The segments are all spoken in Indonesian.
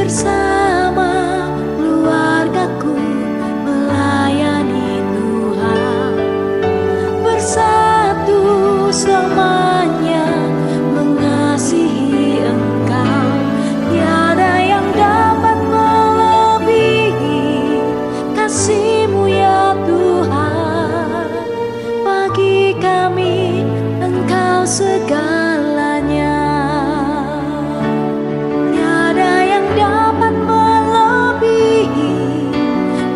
bersama keluargaku melayani Tuhan, bersatu selamanya mengasihi Engkau. Tiada yang dapat melebihi kasih-Mu ya Tuhan. Bagi kami Engkau segalanya. Tiada yang dapat melebihi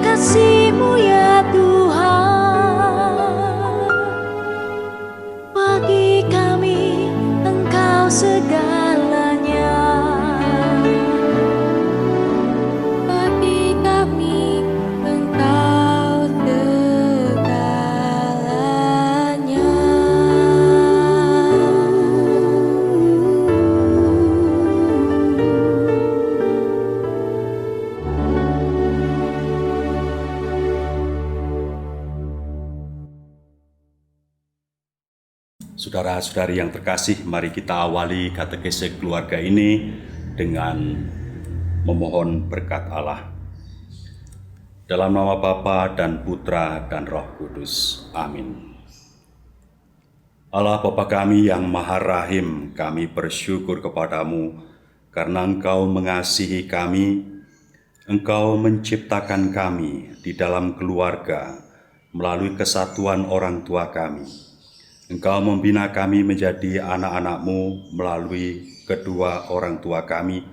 kasih-Mu ya Tuhan. Bagi kami Engkau segalanya. Bagi kami Engkau segalanya. Saudara-saudari yang terkasih, mari kita awali katekese keluarga ini dengan memohon berkat Allah. Dalam nama Bapa dan Putra dan Roh Kudus. Amin. Allah Bapa kami yang Maha Rahim, kami bersyukur kepadamu karena Engkau mengasihi kami. Engkau menciptakan kami di dalam keluarga melalui kesatuan orang tua kami. Engkau membina kami menjadi anak-anak-Mu melalui kedua orang tua kami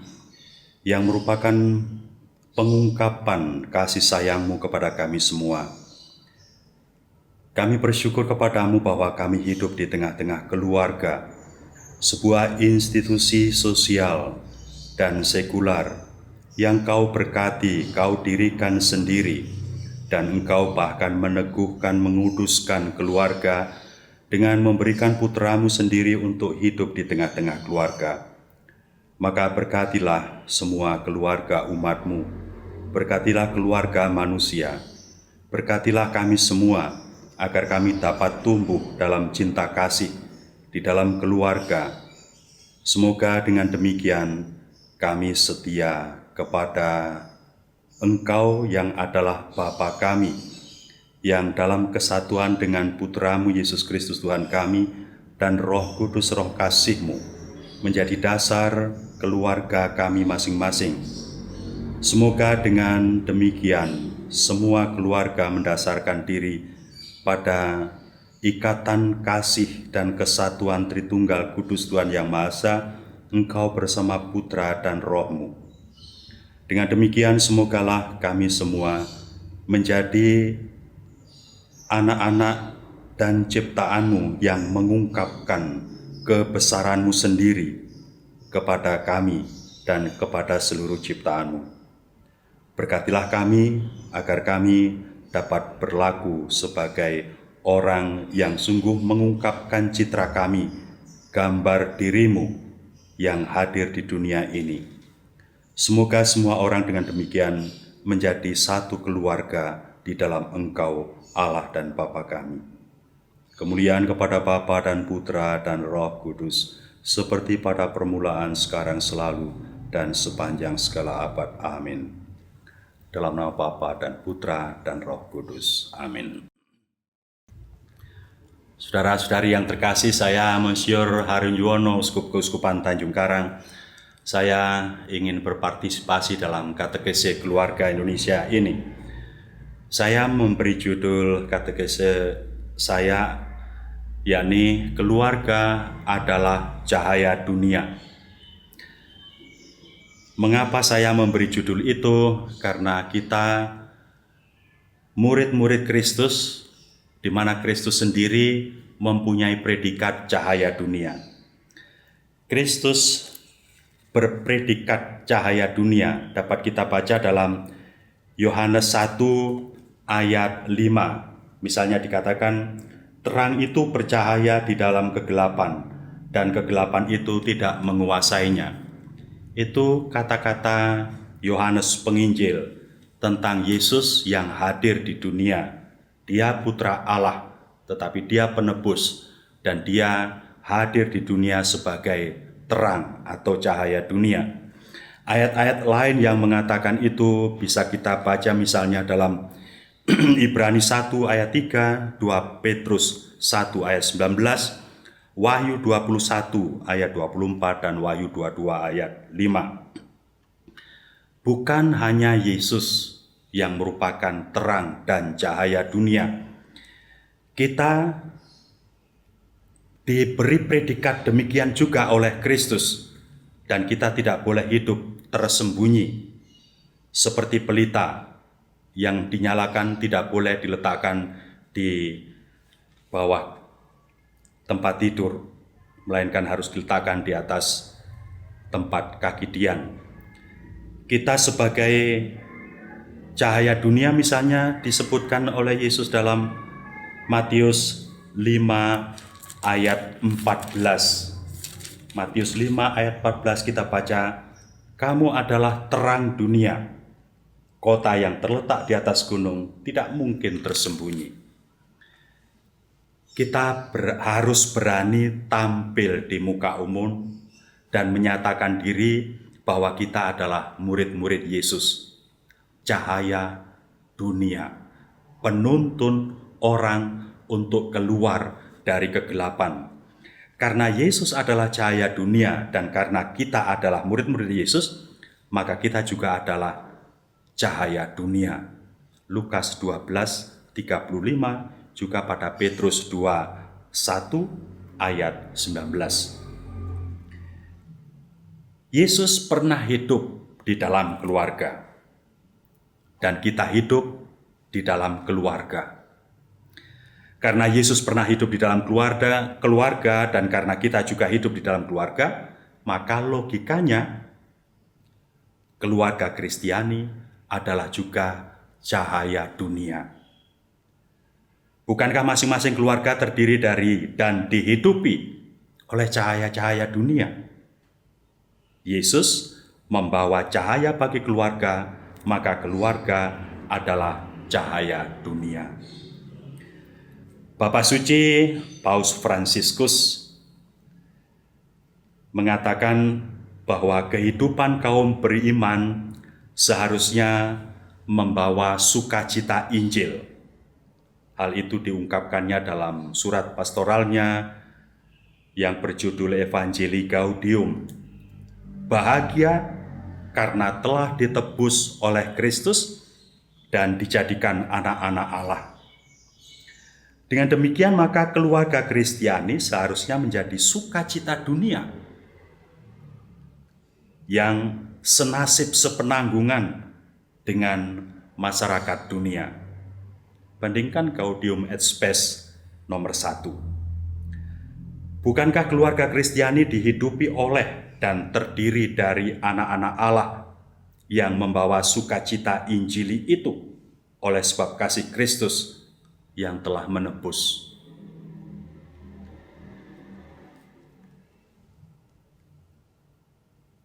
yang merupakan pengungkapan kasih sayang-Mu kepada kami semua. Kami bersyukur kepadamu bahwa kami hidup di tengah-tengah keluarga, sebuah institusi sosial dan sekular yang Kau berkati, Kau dirikan sendiri, dan Engkau bahkan meneguhkan, menguduskan keluarga dengan memberikan putra-Mu sendiri untuk hidup di tengah-tengah keluarga. Maka berkatilah semua keluarga umat-Mu, berkatilah keluarga manusia, berkatilah kami semua, agar kami dapat tumbuh dalam cinta kasih di dalam keluarga. Semoga dengan demikian kami setia kepada Engkau yang adalah Bapa kami, yang dalam kesatuan dengan Putra-Mu Yesus Kristus Tuhan kami dan Roh Kudus Roh kasih-Mu menjadi dasar keluarga kami masing-masing. Semoga dengan demikian semua keluarga mendasarkan diri pada ikatan kasih dan kesatuan Tritunggal Kudus Tuhan Yang Maha Esa, Engkau bersama Putra dan Roh-Mu. Dengan demikian semogalah kami semua menjadi anak-anak dan ciptaan-Mu yang mengungkapkan kebesaran-Mu sendiri kepada kami dan kepada seluruh ciptaan-Mu. Berkatilah kami agar kami dapat berlaku sebagai orang yang sungguh mengungkapkan citra kami, gambar diri-Mu yang hadir di dunia ini. Semoga semua orang dengan demikian menjadi satu keluarga di dalam Engkau, Allah dan Bapa kami. Kemuliaan kepada Bapa dan Putra dan Roh Kudus, seperti pada permulaan, sekarang, selalu, dan sepanjang segala abad. Amin. Dalam nama Bapa dan Putra dan Roh Kudus. Amin. Saudara-saudari yang terkasih, saya Monsinyur Harun Yuwono, Uskup Keuskupan Tanjung Karang. Saya ingin berpartisipasi dalam katekese keluarga Indonesia ini. Saya memberi judul katekese saya, yakni keluarga adalah cahaya dunia. Mengapa saya memberi judul itu? Karena kita murid-murid Kristus, di mana Kristus sendiri mempunyai predikat cahaya dunia. Kristus berpredikat cahaya dunia dapat kita baca dalam Yohanes 1 ayat 5. Misalnya dikatakan, terang itu bercahaya di dalam kegelapan, dan kegelapan itu tidak menguasainya. Itu kata-kata Yohanes Penginjil tentang Yesus yang hadir di dunia. Dia putra Allah, tetapi dia penebus, dan dia hadir di dunia sebagai terang atau cahaya dunia. Ayat-ayat lain yang mengatakan itu bisa kita baca misalnya dalam Ibrani 1 ayat 3, 2 Petrus 1 ayat 19, Wahyu 21 ayat 24, dan Wahyu 22 ayat 5. Bukan hanya Yesus yang merupakan terang dan cahaya dunia. Kita diberi predikat demikian juga oleh Kristus, dan kita tidak boleh hidup tersembunyi seperti pelita yang dinyalakan, tidak boleh diletakkan di bawah tempat tidur, melainkan harus diletakkan di atas tempat kaki dian. Kita sebagai cahaya dunia misalnya disebutkan oleh Yesus dalam Matius 5 ayat 14. Matius 5 ayat 14 kita baca, "Kamu adalah terang dunia. Kota yang terletak di atas gunung tidak mungkin tersembunyi." Kita harus berani tampil di muka umum dan menyatakan diri bahwa kita adalah murid-murid Yesus, cahaya dunia, penuntun orang untuk keluar dari kegelapan. Karena Yesus adalah cahaya dunia dan karena kita adalah murid-murid Yesus, maka kita juga adalah cahaya dunia. Lukas 12:35, juga pada Petrus 2:1 ayat 19. Yesus pernah hidup di dalam keluarga, dan kita hidup di dalam keluarga. Karena Yesus pernah hidup di dalam keluarga, dan karena kita juga hidup di dalam keluarga, maka logikanya keluarga Kristiani adalah juga cahaya dunia. Bukankah masing-masing keluarga terdiri dari dan dihidupi oleh cahaya-cahaya dunia? Yesus membawa cahaya bagi keluarga, maka keluarga adalah cahaya dunia. Bapak Suci Paus Fransiskus mengatakan bahwa kehidupan kaum beriman seharusnya membawa sukacita Injil. Hal itu diungkapkannya dalam surat pastoralnya yang berjudul Evangelii Gaudium. Bahagia karena telah ditebus oleh Kristus dan dijadikan anak-anak Allah. Dengan demikian maka keluarga Kristiani seharusnya menjadi sukacita dunia yang senasib sepenanggungan dengan masyarakat dunia. Bandingkan Gaudium et Spes nomor 1. Bukankah keluarga Kristiani dihidupi oleh dan terdiri dari anak-anak Allah yang membawa sukacita Injili itu oleh sebab kasih Kristus yang telah menebus.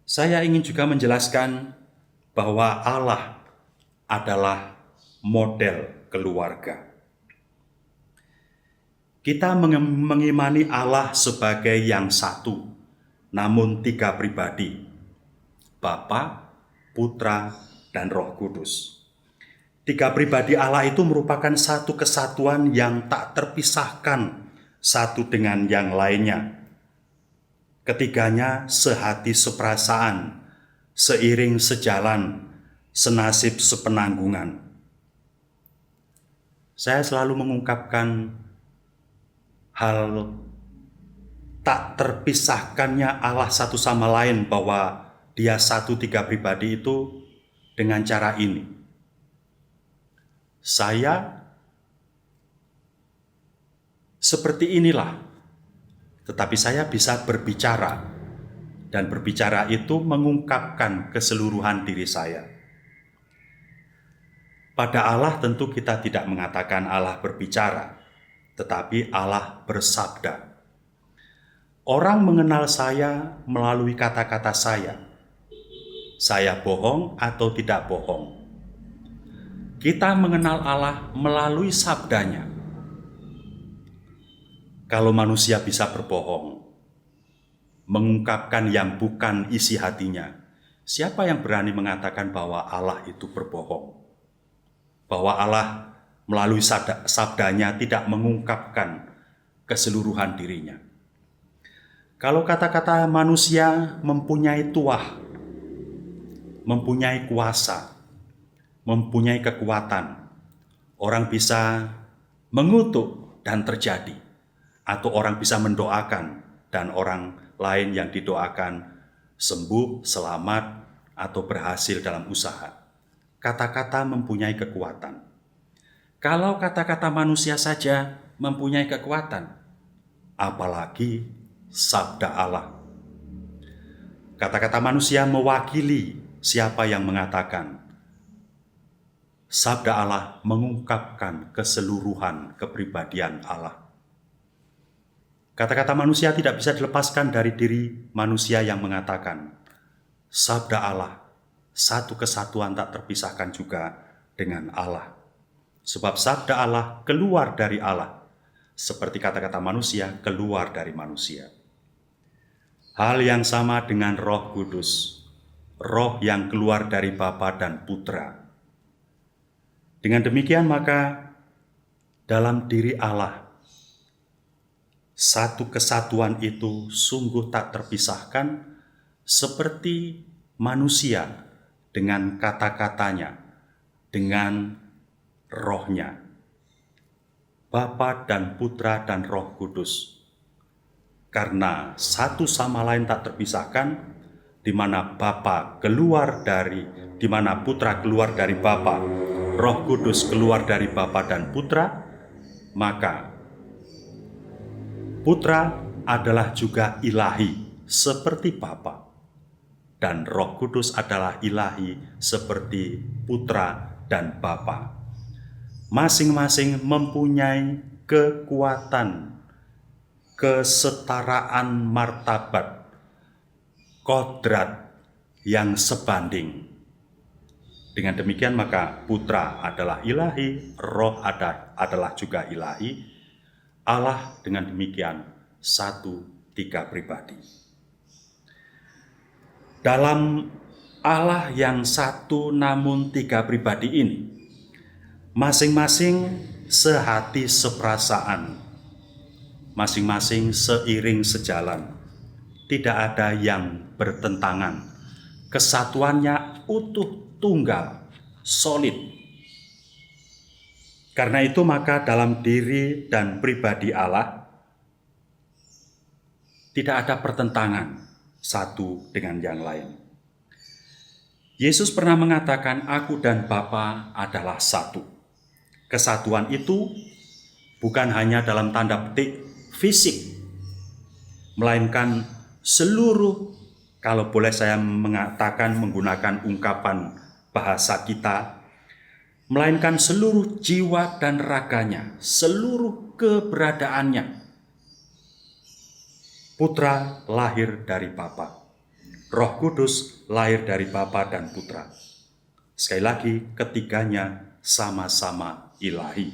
Saya ingin juga menjelaskan bahwa Allah adalah model keluarga. Kita mengimani Allah sebagai yang satu, namun tiga pribadi, Bapa, Putra, dan Roh Kudus. Tiga pribadi Allah itu merupakan satu kesatuan yang tak terpisahkan satu dengan yang lainnya. Ketiganya sehati seperasaan, seiring sejalan, senasib sepenanggungan. Saya selalu mengungkapkan hal tak terpisahkannya Allah satu sama lain, bahwa Dia satu tiga pribadi itu dengan cara ini. Saya seperti inilah, tetapi saya bisa berbicara, dan berbicara itu mengungkapkan keseluruhan diri saya. Pada Allah tentu kita tidak mengatakan Allah berbicara, tetapi Allah bersabda. Orang mengenal saya melalui kata-kata saya. Saya bohong atau tidak bohong. Kita mengenal Allah melalui sabdanya. Kalau manusia bisa berbohong, mengungkapkan yang bukan isi hatinya, Siapa yang berani mengatakan bahwa Allah itu berbohong? Bahwa Allah melalui sabdanya tidak mengungkapkan keseluruhan dirinya. Kalau kata-kata manusia mempunyai tuah, mempunyai kuasa, mempunyai kekuatan, orang bisa mengutuk dan terjadi, atau orang bisa mendoakan dan orang lain yang didoakan sembuh, selamat, atau berhasil dalam usaha. Kata-kata mempunyai kekuatan. Kalau kata-kata manusia saja mempunyai kekuatan, apalagi sabda Allah. Kata-kata manusia mewakili siapa yang mengatakan. Sabda Allah mengungkapkan keseluruhan kepribadian Allah. Kata-kata manusia tidak bisa dilepaskan dari diri manusia yang mengatakan, sabda Allah, satu kesatuan tak terpisahkan juga dengan Allah. Sebab sabda Allah keluar dari Allah, seperti kata-kata manusia keluar dari manusia. Hal yang sama dengan Roh Kudus, Roh yang keluar dari Bapa dan Putra. Dengan demikian maka dalam diri Allah, satu kesatuan itu sungguh tak terpisahkan seperti manusia dengan kata-katanya, dengan rohnya. Bapa dan Putra dan Roh Kudus. Karena satu sama lain tak terpisahkan, di mana di mana Putra keluar dari Bapa, Roh Kudus keluar dari Bapa dan Putra, maka Putra adalah juga ilahi seperti Bapa, dan Roh Kudus adalah ilahi seperti Putra dan Bapa. Masing-masing mempunyai kekuatan, kesetaraan martabat, kodrat yang sebanding. Dengan demikian maka Putra adalah ilahi, Roh adalah juga ilahi. Allah dengan demikian satu, tiga pribadi. Dalam Allah yang satu namun tiga pribadi ini, masing-masing sehati seperasaan, masing-masing seiring sejalan, tidak ada yang bertentangan. Kesatuannya utuh, tunggal, solid. Karena itu maka dalam diri dan pribadi Allah tidak ada pertentangan satu dengan yang lain. Yesus pernah mengatakan, aku dan Bapa adalah satu. Kesatuan itu bukan hanya dalam tanda petik fisik, melainkan seluruh, kalau boleh saya mengatakan menggunakan ungkapan bahasa kita, melainkan seluruh jiwa dan raganya, seluruh keberadaannya. Putra lahir dari Bapa, Roh Kudus lahir dari Bapa dan Putra. Sekali lagi, ketiganya sama-sama ilahi.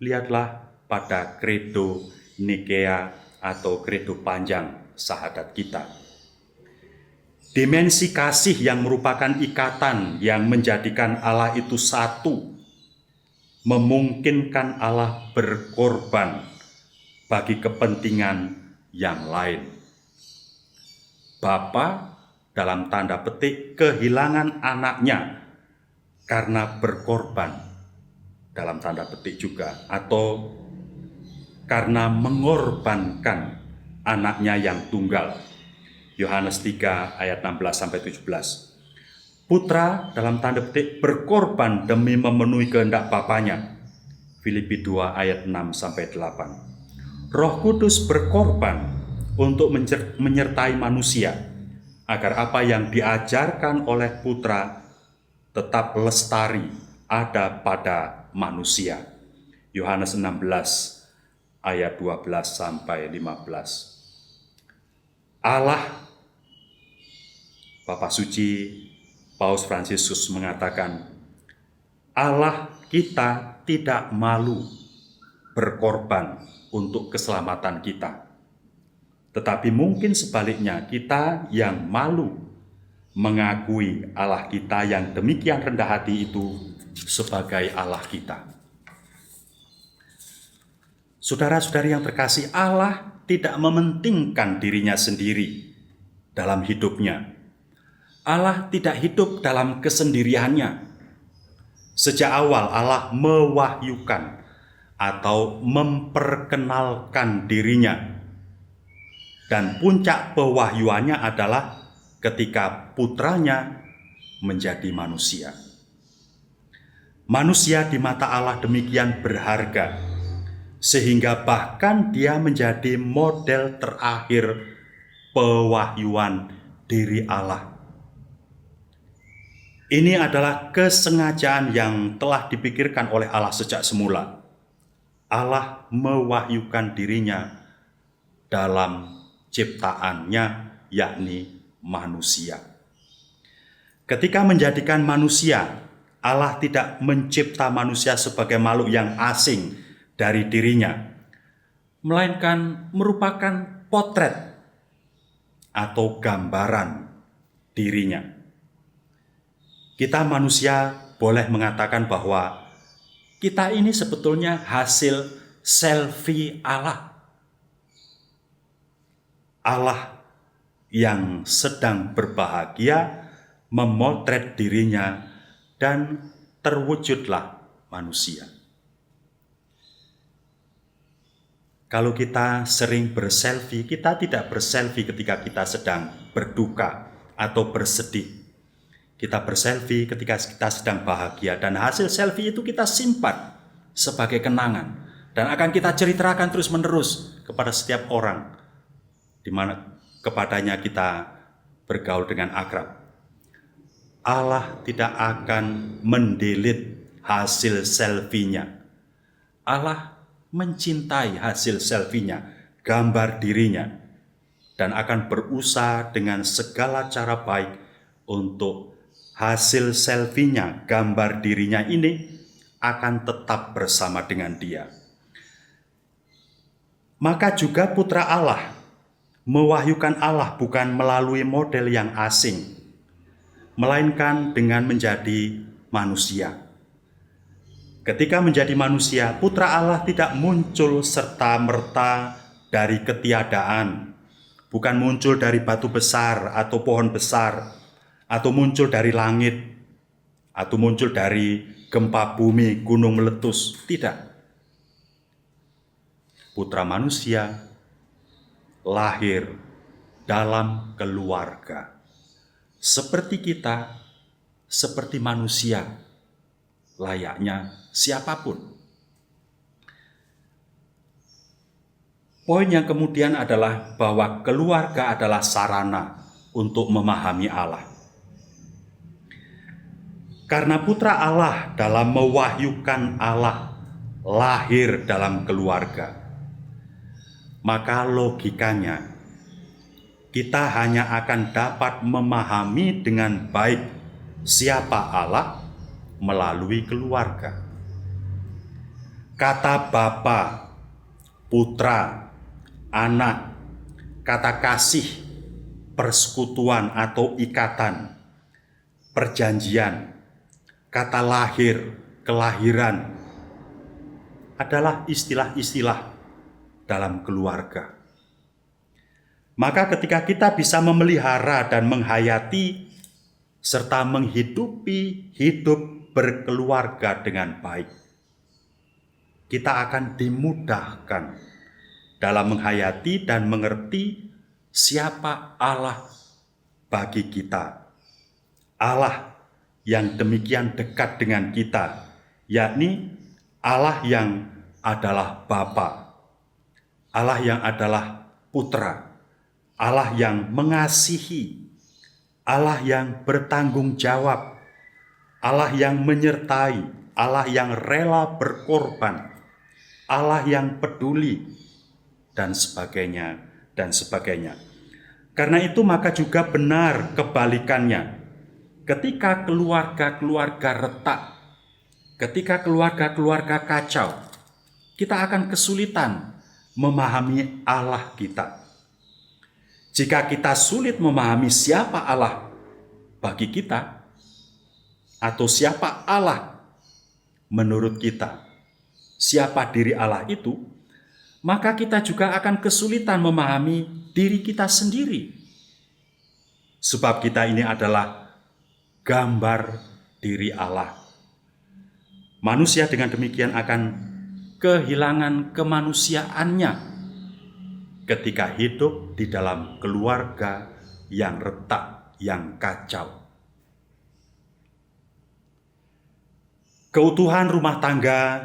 Lihatlah pada kredo Nikea atau kredo panjang syahadat kita. Dimensi kasih yang merupakan ikatan yang menjadikan Allah itu satu, memungkinkan Allah berkorban bagi kepentingan yang lain. Bapa dalam tanda petik kehilangan anaknya karena berkorban, dalam tanda petik juga, atau karena mengorbankan anaknya yang tunggal. Yohanes 3 ayat 16-17. Putra dalam tanda petik berkorban demi memenuhi kehendak Bapanya. Filipi 2 ayat 6-8. Roh Kudus berkorban untuk menyertai manusia, agar apa yang diajarkan oleh Putra tetap lestari ada pada manusia. Yohanes 16 ayat 12-15. Allah Bapak Suci Paus Fransiskus mengatakan, Allah kita tidak malu berkorban untuk keselamatan kita. Tetapi mungkin sebaliknya kita yang malu mengakui Allah kita yang demikian rendah hati itu sebagai Allah kita. Saudara-saudari yang terkasih, Allah tidak mementingkan dirinya sendiri dalam hidupnya. Allah tidak hidup dalam kesendiriannya. Sejak awal Allah mewahyukan atau memperkenalkan dirinya. Dan puncak pewahyuannya adalah ketika putranya menjadi manusia. Manusia di mata Allah demikian berharga, sehingga bahkan dia menjadi model terakhir pewahyuan diri Allah. Ini adalah kesengajaan yang telah dipikirkan oleh Allah sejak semula. Allah mewahyukan dirinya dalam ciptaannya, yakni manusia. Ketika menjadikan manusia, Allah tidak mencipta manusia sebagai makhluk yang asing dari dirinya, melainkan merupakan potret atau gambaran dirinya. Kita manusia boleh mengatakan bahwa kita ini sebetulnya hasil selfie Allah. Allah yang sedang berbahagia memotret dirinya dan terwujudlah manusia. Kalau kita sering berselfie, kita tidak berselfie ketika kita sedang berduka atau bersedih. Kita berselfie ketika kita sedang bahagia, dan hasil selfie itu kita simpan sebagai kenangan dan akan kita ceritakan terus-menerus kepada setiap orang di mana kepadanya kita bergaul dengan akrab. Allah tidak akan mendelete hasil selfie-nya. Allah mencintai hasil selfie-nya, gambar dirinya, dan akan berusaha dengan segala cara baik untuk hasil selfie-nya, gambar dirinya ini akan tetap bersama dengan dia. Maka juga putra Allah mewahyukan Allah bukan melalui model yang asing, melainkan dengan menjadi manusia. Ketika menjadi manusia, putra Allah tidak muncul serta-merta dari ketiadaan, bukan muncul dari batu besar atau pohon besar, atau muncul dari langit, atau muncul dari gempa bumi, gunung meletus. Tidak. Putra manusia lahir dalam keluarga. Seperti kita, seperti manusia, layaknya siapapun. Poin yang kemudian adalah bahwa keluarga adalah sarana untuk memahami Allah. Karena putra Allah dalam mewahyukan Allah lahir dalam keluarga, maka logikanya kita hanya akan dapat memahami dengan baik siapa Allah melalui keluarga. Kata Bapa, Putra, Anak, kata kasih, persekutuan atau ikatan, perjanjian, kata lahir, kelahiran adalah istilah-istilah dalam keluarga. Maka ketika kita bisa memelihara dan menghayati serta menghidupi hidup berkeluarga dengan baik, kita akan dimudahkan dalam menghayati dan mengerti siapa Allah bagi kita. Allah yang demikian dekat dengan kita, yakni Allah yang adalah Bapa, Allah yang adalah Putra, Allah yang mengasihi, Allah yang bertanggung jawab, Allah yang menyertai, Allah yang rela berkorban, Allah yang peduli, dan sebagainya, dan sebagainya. Karena itu maka juga benar kebalikannya. Ketika keluarga-keluarga retak, ketika keluarga-keluarga kacau, kita akan kesulitan memahami Allah kita. Jika kita sulit memahami siapa Allah, bagi kita, atau siapa Allah menurut kita, siapa diri Allah itu, maka kita juga akan kesulitan memahami diri kita sendiri. Sebab kita ini adalah gambar diri Allah. Manusia dengan demikian akan kehilangan kemanusiaannya ketika hidup di dalam keluarga yang retak, yang kacau. Keutuhan rumah tangga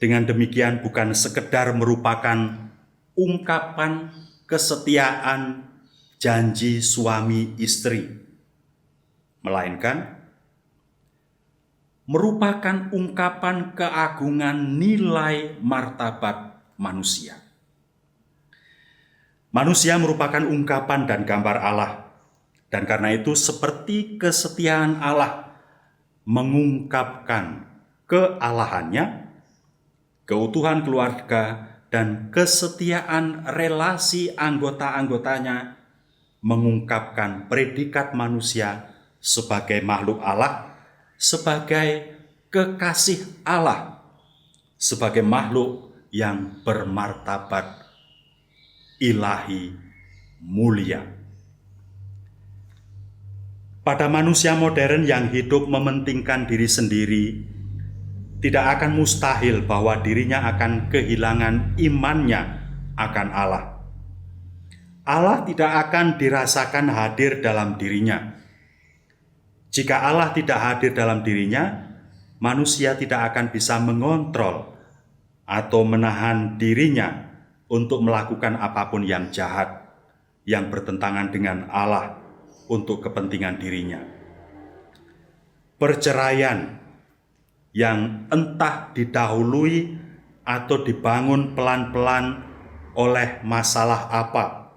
dengan demikian bukan sekedar merupakan ungkapan kesetiaan janji suami istri, melainkan merupakan ungkapan keagungan nilai martabat manusia. Manusia merupakan ungkapan dan gambar Allah, dan karena itu seperti kesetiaan Allah mengungkapkan kealahannya, keutuhan keluarga, dan kesetiaan relasi anggota-anggotanya mengungkapkan predikat manusia sebagai makhluk Allah, sebagai kekasih Allah, sebagai makhluk yang bermartabat ilahi mulia. Pada manusia modern yang hidup mementingkan diri sendiri, tidak akan mustahil bahwa dirinya akan kehilangan imannya akan Allah. Allah tidak akan dirasakan hadir dalam dirinya. Jika Allah tidak hadir dalam dirinya, manusia tidak akan bisa mengontrol atau menahan dirinya untuk melakukan apapun yang jahat, yang bertentangan dengan Allah untuk kepentingan dirinya. Perceraian yang entah didahului atau dibangun pelan-pelan oleh masalah apa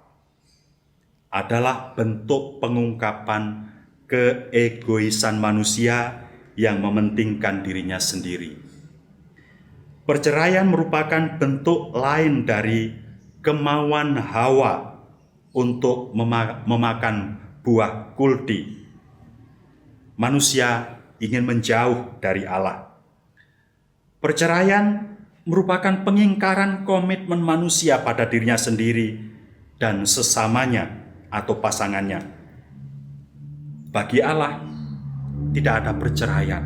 adalah bentuk pengungkapan keegoisan manusia yang mementingkan dirinya sendiri. Perceraian merupakan bentuk lain dari kemauan Hawa untuk memakan buah kuldi. Manusia ingin menjauh dari Allah. Perceraian merupakan pengingkaran komitmen manusia pada dirinya sendiri dan sesamanya atau pasangannya. Bagi Allah, tidak ada perceraian.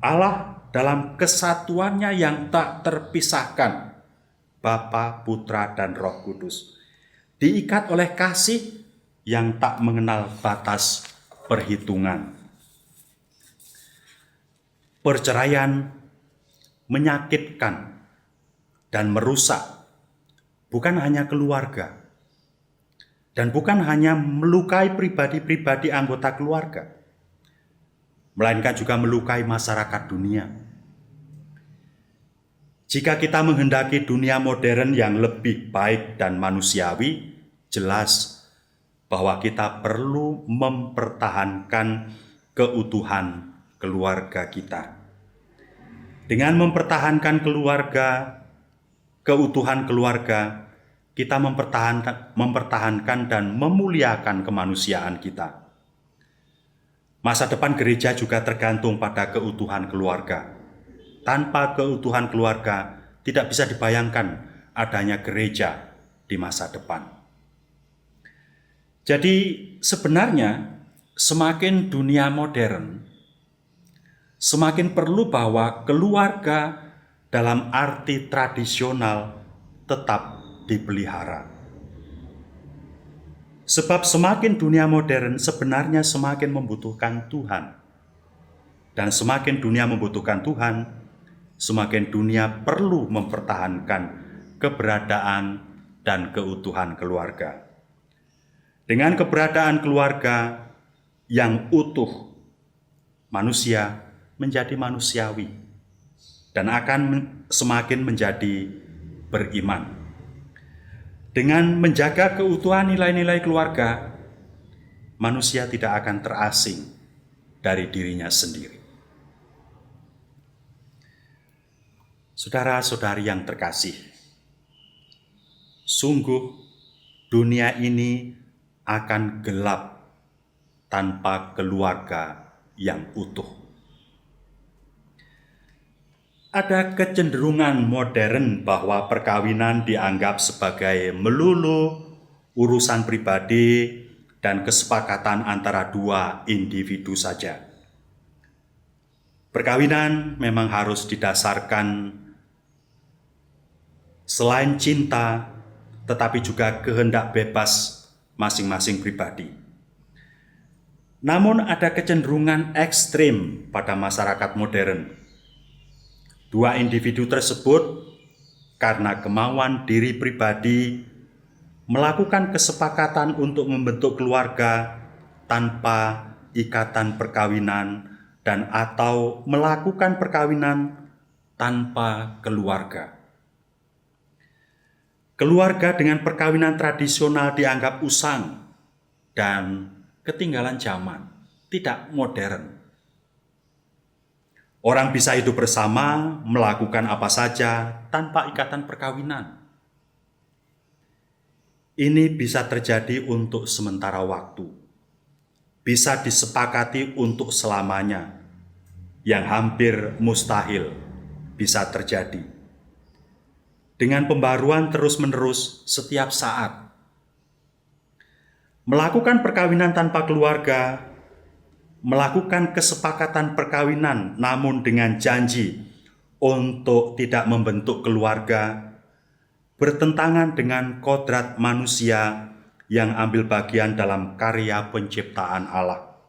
Allah dalam kesatuannya yang tak terpisahkan, Bapa, Putra, dan Roh Kudus, diikat oleh kasih yang tak mengenal batas perhitungan. Perceraian menyakitkan dan merusak bukan hanya keluarga, dan bukan hanya melukai pribadi-pribadi anggota keluarga, melainkan juga melukai masyarakat dunia. Jika kita menghendaki dunia modern yang lebih baik dan manusiawi, jelas bahwa kita perlu mempertahankan keutuhan keluarga kita. Dengan mempertahankan keutuhan keluarga, kita mempertahankan dan memuliakan kemanusiaan kita. Masa depan gereja juga tergantung pada keutuhan keluarga. Tanpa keutuhan keluarga, tidak bisa dibayangkan adanya gereja di masa depan. Jadi sebenarnya semakin dunia modern, semakin perlu bahwa keluarga dalam arti tradisional tetap dipelihara. Sebab semakin dunia modern sebenarnya semakin membutuhkan Tuhan. Dan semakin dunia membutuhkan Tuhan, semakin dunia perlu mempertahankan keberadaan dan keutuhan keluarga. Dengan keberadaan keluarga yang utuh, manusia menjadi manusiawi dan akan semakin menjadi beriman. Dengan menjaga keutuhan nilai-nilai keluarga, manusia tidak akan terasing dari dirinya sendiri. Saudara-saudari yang terkasih, sungguh dunia ini akan gelap tanpa keluarga yang utuh. Ada kecenderungan modern bahwa perkawinan dianggap sebagai melulu urusan pribadi dan kesepakatan antara dua individu saja. Perkawinan memang harus didasarkan selain cinta, tetapi juga kehendak bebas masing-masing pribadi. Namun ada kecenderungan ekstrim pada masyarakat modern. Dua individu tersebut karena kemauan diri pribadi melakukan kesepakatan untuk membentuk keluarga tanpa ikatan perkawinan dan atau melakukan perkawinan tanpa keluarga. Keluarga dengan perkawinan tradisional dianggap usang dan ketinggalan zaman, tidak modern. Orang bisa hidup bersama, melakukan apa saja tanpa ikatan perkawinan. Ini bisa terjadi untuk sementara waktu, bisa disepakati untuk selamanya, yang hampir mustahil bisa terjadi. Dengan pembaruan terus-menerus setiap saat. Melakukan perkawinan tanpa keluarga, melakukan kesepakatan perkawinan namun dengan janji untuk tidak membentuk keluarga, bertentangan dengan kodrat manusia yang ambil bagian dalam karya penciptaan Allah.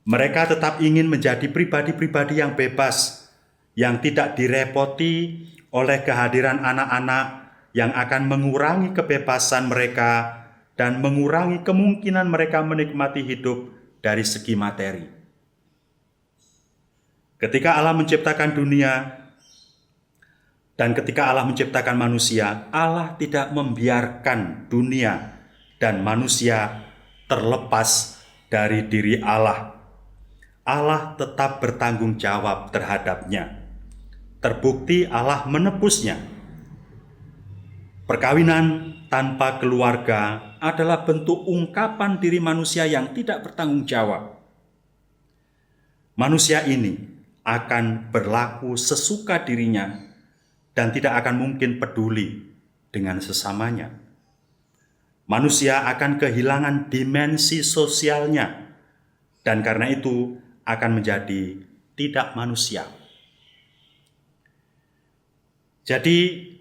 Mereka tetap ingin menjadi pribadi-pribadi yang bebas, yang tidak direpoti oleh kehadiran anak-anak yang akan mengurangi kebebasan mereka dan mengurangi kemungkinan mereka menikmati hidup dari segi materi. Ketika Allah menciptakan dunia dan ketika Allah menciptakan manusia, Allah tidak membiarkan dunia dan manusia terlepas dari diri Allah. Allah tetap bertanggung jawab terhadapnya. Terbukti Allah menebusnya. Perkawinan tanpa keluarga adalah bentuk ungkapan diri manusia yang tidak bertanggung jawab. Manusia ini akan berlaku sesuka dirinya dan tidak akan mungkin peduli dengan sesamanya. Manusia akan kehilangan dimensi sosialnya dan karena itu akan menjadi tidak manusia. Jadi,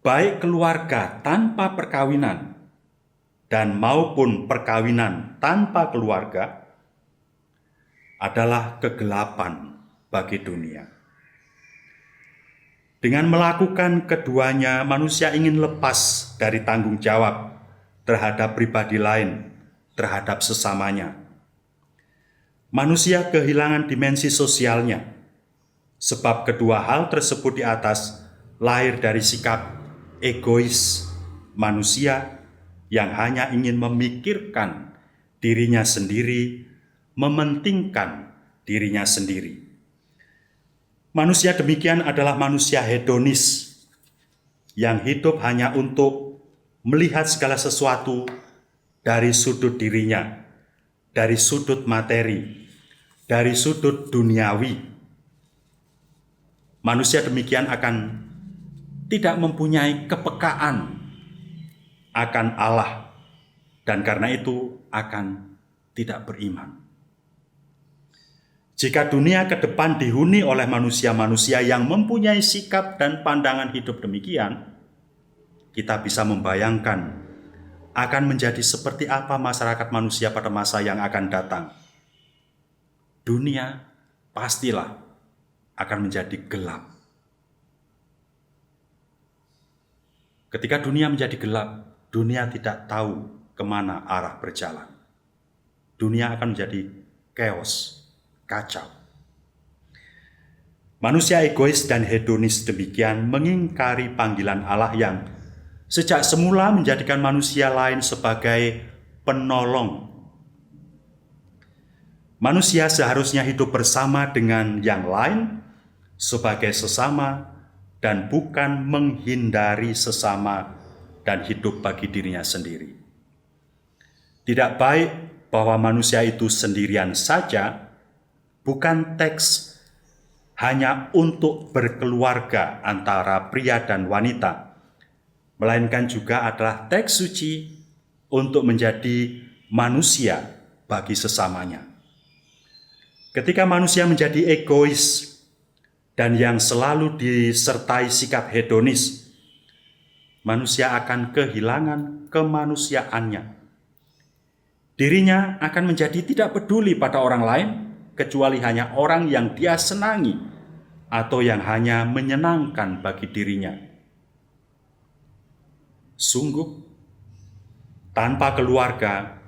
baik keluarga tanpa perkawinan dan maupun perkawinan tanpa keluarga adalah kegelapan bagi dunia. Dengan melakukan keduanya, manusia ingin lepas dari tanggung jawab terhadap pribadi lain, terhadap sesamanya. Manusia kehilangan dimensi sosialnya, sebab kedua hal tersebut di atas lahir dari sikap egois manusia yang hanya ingin memikirkan dirinya sendiri, mementingkan dirinya sendiri. Manusia demikian adalah manusia hedonis yang hidup hanya untuk melihat segala sesuatu dari sudut dirinya, dari sudut materi, dari sudut duniawi. Manusia demikian akan tidak mempunyai kepekaan akan Allah dan karena itu akan tidak beriman. Jika dunia ke depan dihuni oleh manusia-manusia yang mempunyai sikap dan pandangan hidup demikian, kita bisa membayangkan akan menjadi seperti apa masyarakat manusia pada masa yang akan datang. Dunia pastilah akan menjadi gelap. Ketika dunia menjadi gelap, dunia tidak tahu kemana arah berjalan. Dunia akan menjadi chaos, kacau. Manusia egois dan hedonis demikian mengingkari panggilan Allah yang sejak semula menjadikan manusia lain sebagai penolong. Manusia seharusnya hidup bersama dengan yang lain sebagai sesama dan bukan menghindari sesama dan hidup bagi dirinya sendiri. Tidak baik bahwa manusia itu sendirian saja, bukan teks hanya untuk berkeluarga antara pria dan wanita, melainkan juga adalah teks suci untuk menjadi manusia bagi sesamanya. Ketika manusia menjadi egois dan yang selalu disertai sikap hedonis, manusia akan kehilangan kemanusiaannya. Dirinya akan menjadi tidak peduli pada orang lain, kecuali hanya orang yang dia senangi atau yang hanya menyenangkan bagi dirinya. Sungguh, tanpa keluarga,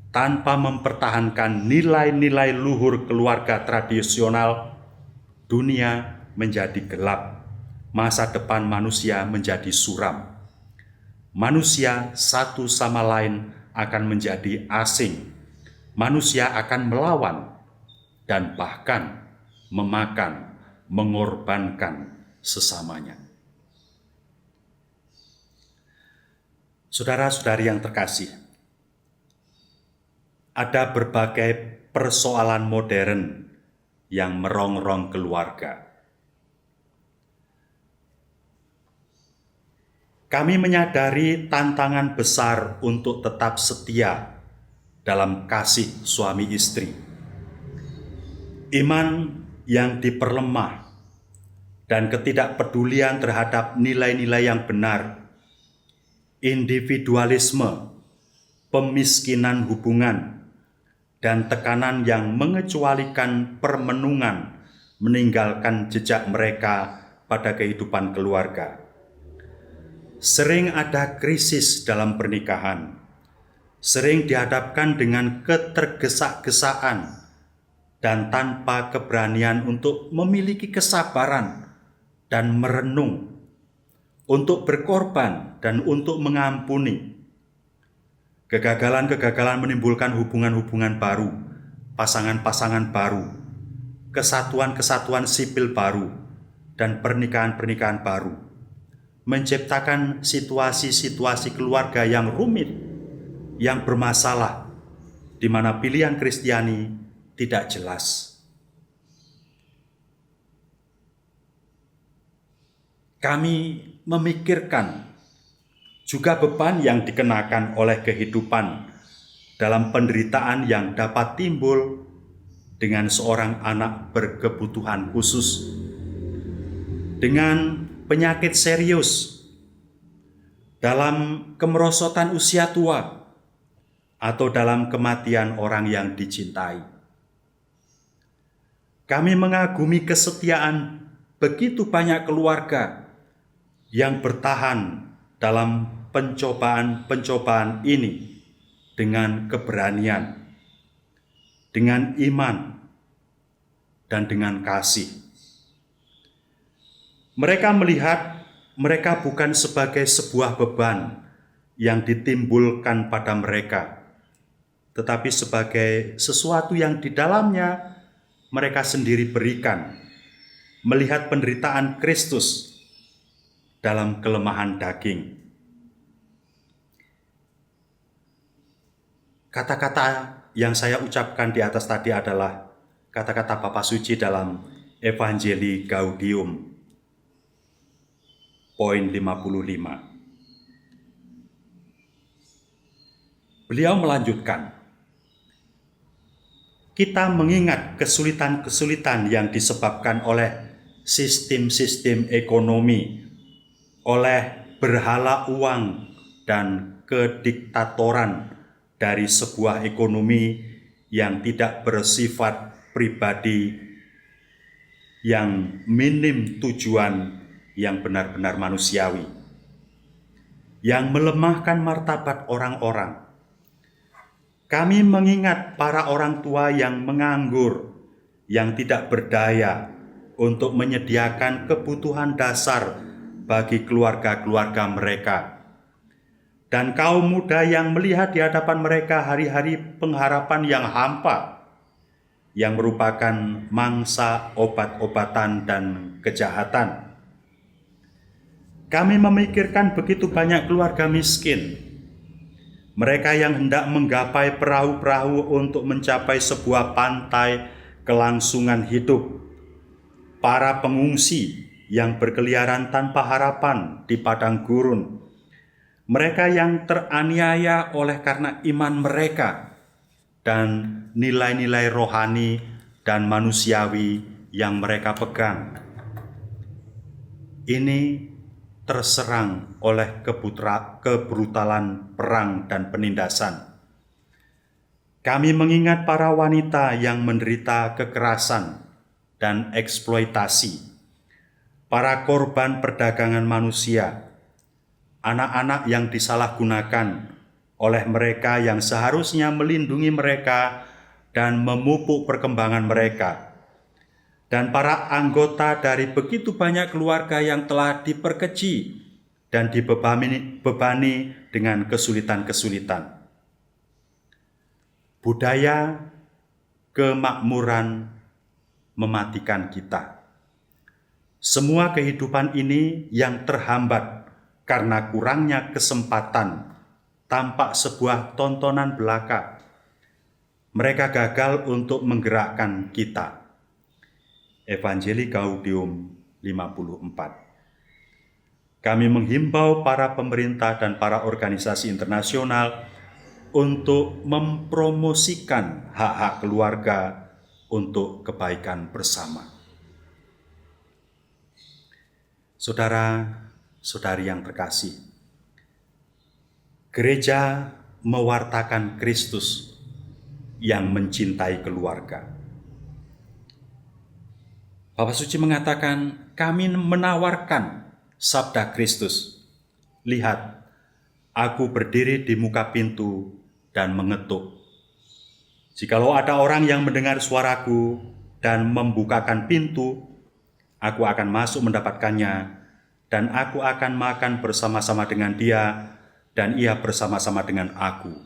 tanpa mempertahankan nilai-nilai luhur keluarga tradisional, dunia menjadi gelap, masa depan manusia menjadi suram. Manusia satu sama lain akan menjadi asing. Manusia akan melawan dan bahkan memakan, mengorbankan sesamanya. Saudara-saudari yang terkasih, ada berbagai persoalan modern yang merongrong keluarga. Kami menyadari tantangan besar untuk tetap setia dalam kasih suami istri. Iman yang diperlemah dan ketidakpedulian terhadap nilai-nilai yang benar, individualisme, pemiskinan hubungan, dan tekanan yang mengecualikan permenungan meninggalkan jejak mereka pada kehidupan keluarga. Sering ada krisis dalam pernikahan, sering dihadapkan dengan ketergesa-gesaan dan tanpa keberanian untuk memiliki kesabaran dan merenung, untuk berkorban dan untuk mengampuni. Kegagalan-kegagalan menimbulkan hubungan-hubungan baru, pasangan-pasangan baru, kesatuan-kesatuan sipil baru, dan pernikahan-pernikahan baru, menciptakan situasi-situasi keluarga yang rumit, yang bermasalah, di mana pilihan Kristiani tidak jelas. Kami memikirkan juga beban yang dikenakan oleh kehidupan dalam penderitaan yang dapat timbul dengan seorang anak berkebutuhan khusus, dengan penyakit serius, dalam kemerosotan usia tua, atau dalam kematian orang yang dicintai. Kami mengagumi kesetiaan begitu banyak keluarga yang bertahan dalam pencobaan-pencobaan ini dengan keberanian, dengan iman, dan dengan kasih. Mereka melihat mereka bukan sebagai sebuah beban yang ditimbulkan pada mereka, tetapi sebagai sesuatu yang di dalamnya mereka sendiri berikan, melihat penderitaan Kristus dalam kelemahan daging. Kata-kata yang saya ucapkan di atas tadi adalah kata-kata Bapa Suci dalam Evangelii Gaudium, poin 55. Beliau melanjutkan, kita mengingat kesulitan-kesulitan yang disebabkan oleh sistem-sistem ekonomi, oleh berhala uang dan kediktatoran dari sebuah ekonomi yang tidak bersifat pribadi, yang minim tujuan yang benar-benar manusiawi, yang melemahkan martabat orang-orang. Kami mengingat para orang tua yang menganggur, yang tidak berdaya untuk menyediakan kebutuhan dasar bagi keluarga-keluarga mereka, dan kaum muda yang melihat di hadapan mereka hari-hari pengharapan yang hampa, yang merupakan mangsa obat-obatan dan kejahatan. Kami memikirkan begitu banyak keluarga miskin, mereka yang hendak menggapai perahu-perahu untuk mencapai sebuah pantai kelangsungan hidup, para pengungsi yang berkeliaran tanpa harapan di padang gurun, mereka yang teraniaya oleh karena iman mereka dan nilai-nilai rohani dan manusiawi yang mereka pegang. Ini terserang oleh kebrutalan perang dan penindasan. Kami mengingat para wanita yang menderita kekerasan dan eksploitasi, para korban perdagangan manusia, anak-anak yang disalahgunakan oleh mereka yang seharusnya melindungi mereka dan memupuk perkembangan mereka, dan para anggota dari begitu banyak keluarga yang telah diperkeji dan dibebani dengan kesulitan-kesulitan. Budaya kemakmuran mematikan kita. Semua kehidupan ini yang terhambat karena kurangnya kesempatan tampak sebuah tontonan belaka. Mereka gagal untuk menggerakkan kita. Evangelii Gaudium 54. Kami menghimbau para pemerintah dan para organisasi internasional untuk mempromosikan hak-hak keluarga untuk kebaikan bersama. Saudara-saudari yang terkasih, gereja mewartakan Kristus yang mencintai keluarga. Bapak Suci mengatakan, kami menawarkan sabda Kristus. Lihat, aku berdiri di muka pintu dan mengetuk. Jikalau ada orang yang mendengar suaraku dan membukakan pintu, aku akan masuk mendapatkannya, dan aku akan makan bersama-sama dengan dia, dan ia bersama-sama dengan aku.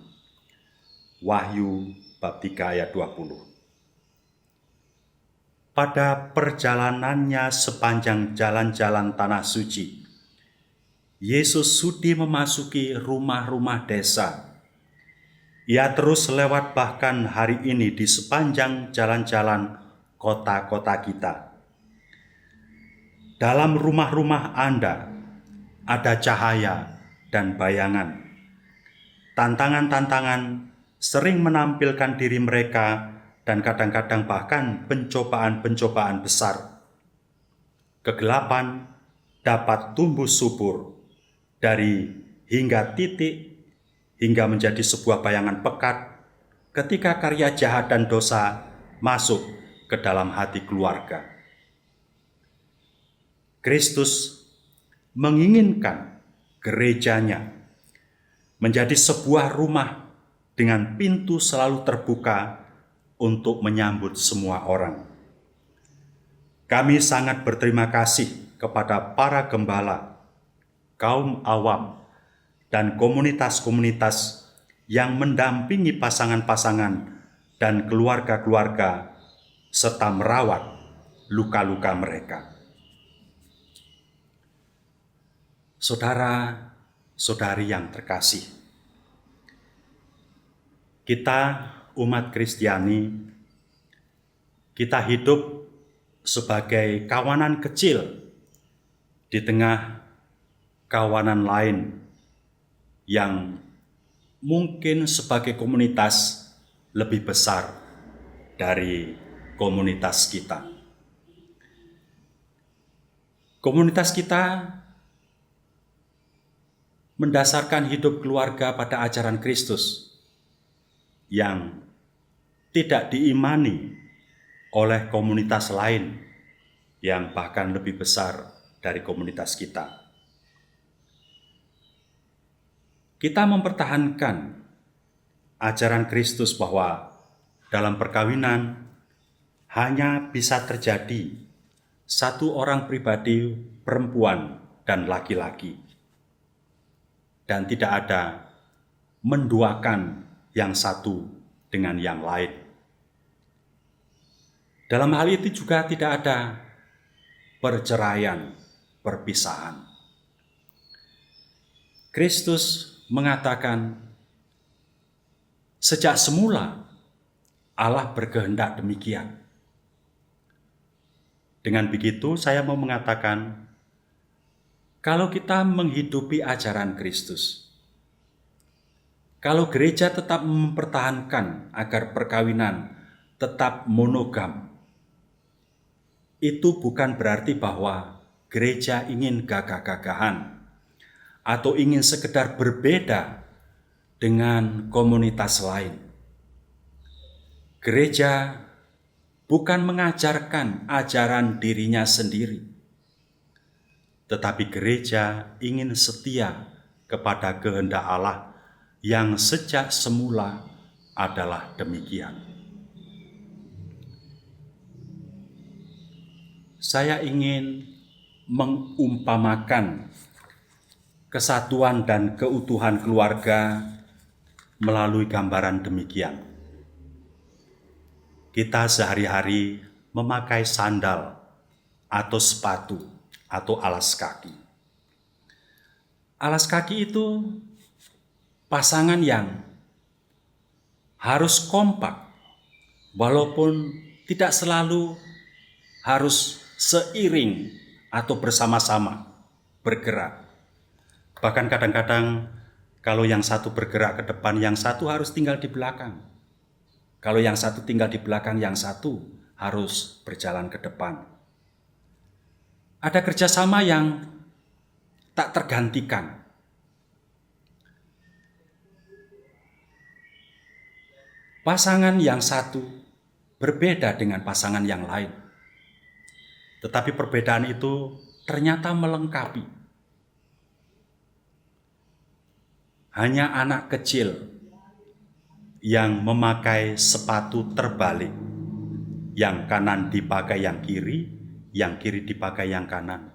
Wahyu bab 3 ayat 20. Pada perjalanannya sepanjang jalan-jalan tanah suci, Yesus sudi memasuki rumah-rumah desa. Ia terus lewat bahkan hari ini di sepanjang jalan-jalan kota-kota kita. Dalam rumah-rumah Anda ada cahaya dan bayangan. Tantangan-tantangan sering menampilkan diri mereka dan kadang-kadang bahkan pencobaan-pencobaan besar. Kegelapan dapat tumbuh subur dari hingga titik hingga menjadi sebuah bayangan pekat ketika karya jahat dan dosa masuk ke dalam hati keluarga. Kristus menginginkan gerejanya menjadi sebuah rumah dengan pintu selalu terbuka untuk menyambut semua orang. Kami sangat berterima kasih kepada para gembala, kaum awam, dan komunitas-komunitas yang mendampingi pasangan-pasangan dan keluarga-keluarga serta merawat luka-luka mereka. Saudara-saudari yang terkasih, kita umat Kristiani, kita hidup sebagai kawanan kecil di tengah kawanan lain yang mungkin sebagai komunitas lebih besar dari komunitas kita. Komunitas kita mendasarkan hidup keluarga pada ajaran Kristus yang tidak diimani oleh komunitas lain yang bahkan lebih besar dari komunitas kita. Kita mempertahankan ajaran Kristus bahwa dalam perkawinan hanya bisa terjadi satu orang pribadi, perempuan dan laki-laki, dan tidak ada menduakan yang satu dengan yang lain. Dalam hal itu juga tidak ada perceraian, perpisahan. Kristus mengatakan, Sejak semula Allah berkehendak demikian. Dengan begitu saya mau mengatakan, kalau kita menghidupi ajaran Kristus, kalau gereja tetap mempertahankan agar perkawinan tetap monogam, itu bukan berarti bahwa gereja ingin gagah-gagahan atau ingin sekedar berbeda dengan komunitas lain. Gereja bukan mengajarkan ajaran dirinya sendiri, tetapi gereja ingin setia kepada kehendak Allah yang sejak semula adalah demikian. Saya ingin mengumpamakan kesatuan dan keutuhan keluarga melalui gambaran demikian. Kita sehari-hari memakai sandal atau sepatu atau alas kaki. Alas kaki itu pasangan yang harus kompak, walaupun tidak selalu harus seiring atau bersama-sama bergerak. Bahkan kadang-kadang kalau yang satu bergerak ke depan, yang satu harus tinggal di belakang. Kalau yang satu tinggal di belakang, yang satu harus berjalan ke depan. Ada kerjasama yang tak tergantikan. Pasangan yang satu berbeda dengan pasangan yang lain. Tetapi perbedaan itu ternyata melengkapi. Hanya anak kecil yang memakai sepatu terbalik, yang kanan dipakai yang kiri dipakai yang kanan.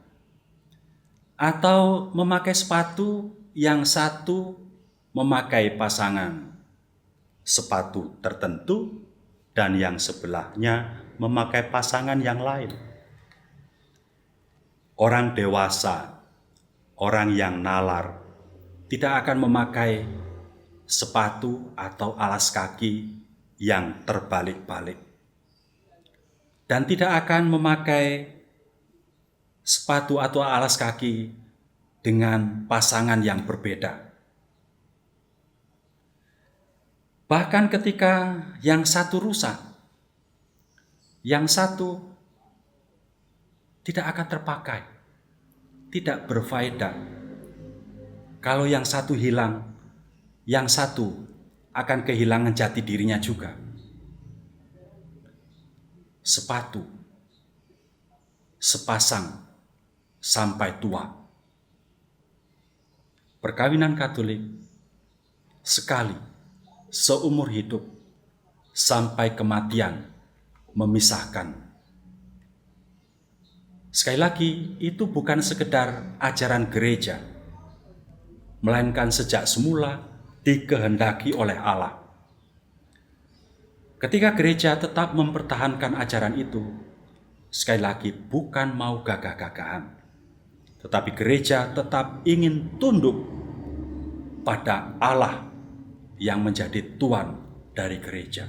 Atau memakai sepatu yang satu memakai pasangan sepatu tertentu dan yang sebelahnya memakai pasangan yang lain. Orang dewasa, orang yang nalar, tidak akan memakai sepatu atau alas kaki yang terbalik-balik. Dan tidak akan memakai sepatu atau alas kaki dengan pasangan yang berbeda. Bahkan ketika yang satu rusak, yang satu tidak akan terpakai, tidak berfaedah. Kalau yang satu hilang, yang satu akan kehilangan jati dirinya juga. Sepatu, sepasang sampai tua. Perkawinan Katolik sekali seumur hidup sampai kematian memisahkan. Sekali lagi, itu bukan sekedar ajaran gereja, melainkan sejak semula dikehendaki oleh Allah. Ketika gereja tetap mempertahankan ajaran itu, sekali lagi bukan mau gagah-gagahan, tetapi gereja tetap ingin tunduk pada Allah yang menjadi Tuan dari gereja.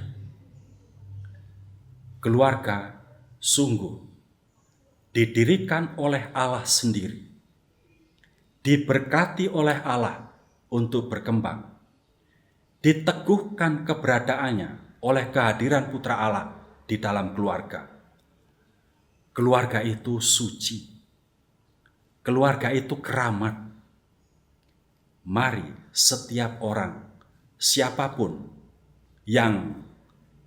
Keluarga sungguh didirikan oleh Allah sendiri, diberkati oleh Allah untuk berkembang, diteguhkan keberadaannya oleh kehadiran Putra Allah di dalam keluarga. Keluarga itu suci. Keluarga itu keramat. Mari setiap orang, siapapun yang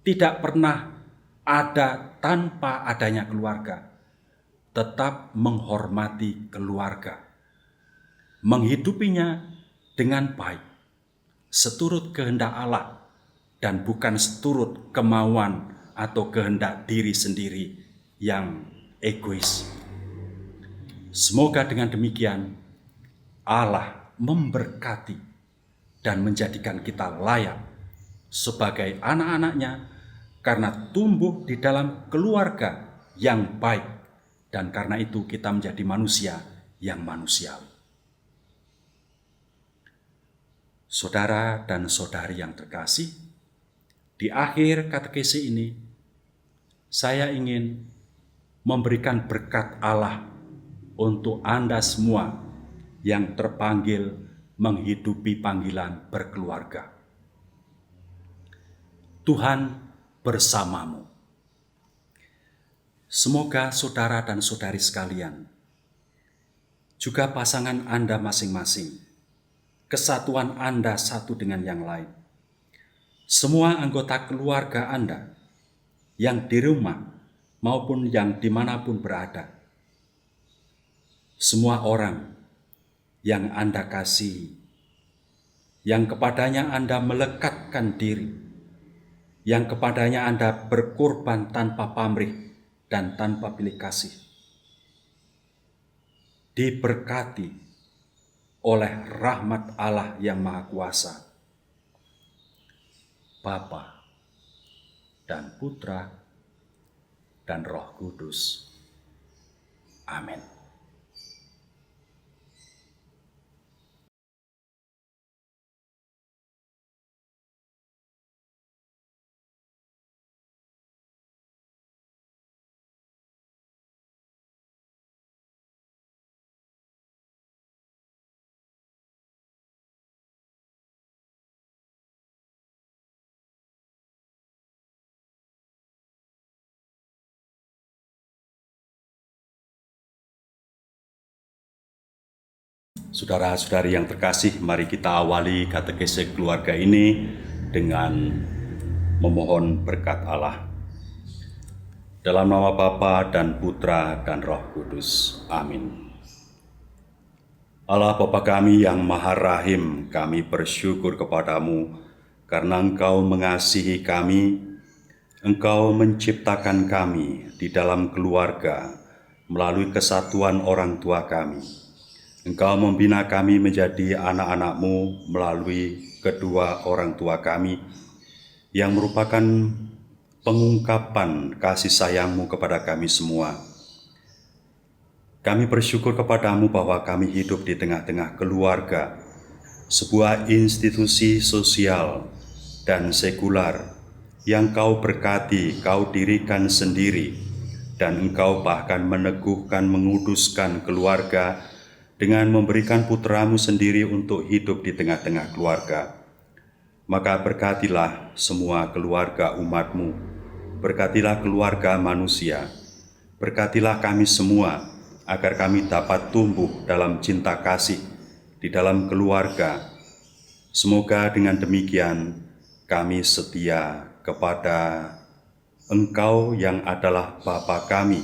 tidak pernah ada tanpa adanya keluarga, tetap menghormati keluarga, menghidupinya dengan baik, seturut kehendak Allah dan bukan seturut kemauan atau kehendak diri sendiri yang egois. Semoga dengan demikian Allah memberkati dan menjadikan kita layak sebagai anak-anaknya karena tumbuh di dalam keluarga yang baik, dan karena itu kita menjadi manusia yang manusiawi. Saudara dan saudari yang terkasih, Di akhir katekesi ini, saya ingin memberikan berkat Allah untuk Anda semua yang terpanggil menghidupi panggilan berkeluarga. Tuhan bersamamu. Semoga saudara dan saudari sekalian, juga pasangan Anda masing-masing, kesatuan Anda satu dengan yang lain, semua anggota keluarga Anda yang di rumah maupun yang dimanapun berada, semua orang yang Anda kasihi, yang kepadanya Anda melekatkan diri, yang kepadanya Anda berkorban tanpa pamrih dan tanpa pilih kasih, diberkati oleh rahmat Allah yang Maha Kuasa, Bapa dan Putra dan Roh Kudus. Amin. Saudara-saudari yang terkasih, mari kita awali katekese keluarga ini dengan memohon berkat Allah. Dalam nama Bapa dan Putra dan Roh Kudus. Amin. Allah Bapa kami yang Maha Rahim, kami bersyukur kepadamu karena Engkau mengasihi kami, Engkau menciptakan kami di dalam keluarga melalui kesatuan orang tua kami. Engkau membina kami menjadi anak-anak-Mu melalui kedua orang tua kami yang merupakan pengungkapan kasih sayang-Mu kepada kami semua. Kami bersyukur kepadamu bahwa kami hidup di tengah-tengah keluarga, sebuah institusi sosial dan sekular yang Kau berkati, Kau dirikan sendiri, dan Engkau bahkan meneguhkan, menguduskan keluarga dengan memberikan putramu sendiri untuk hidup di tengah-tengah keluarga. Maka berkatilah semua keluarga umat-Mu, berkatilah keluarga manusia, berkatilah kami semua, agar kami dapat tumbuh dalam cinta kasih di dalam keluarga. Semoga dengan demikian kami setia kepada Engkau yang adalah Bapa kami,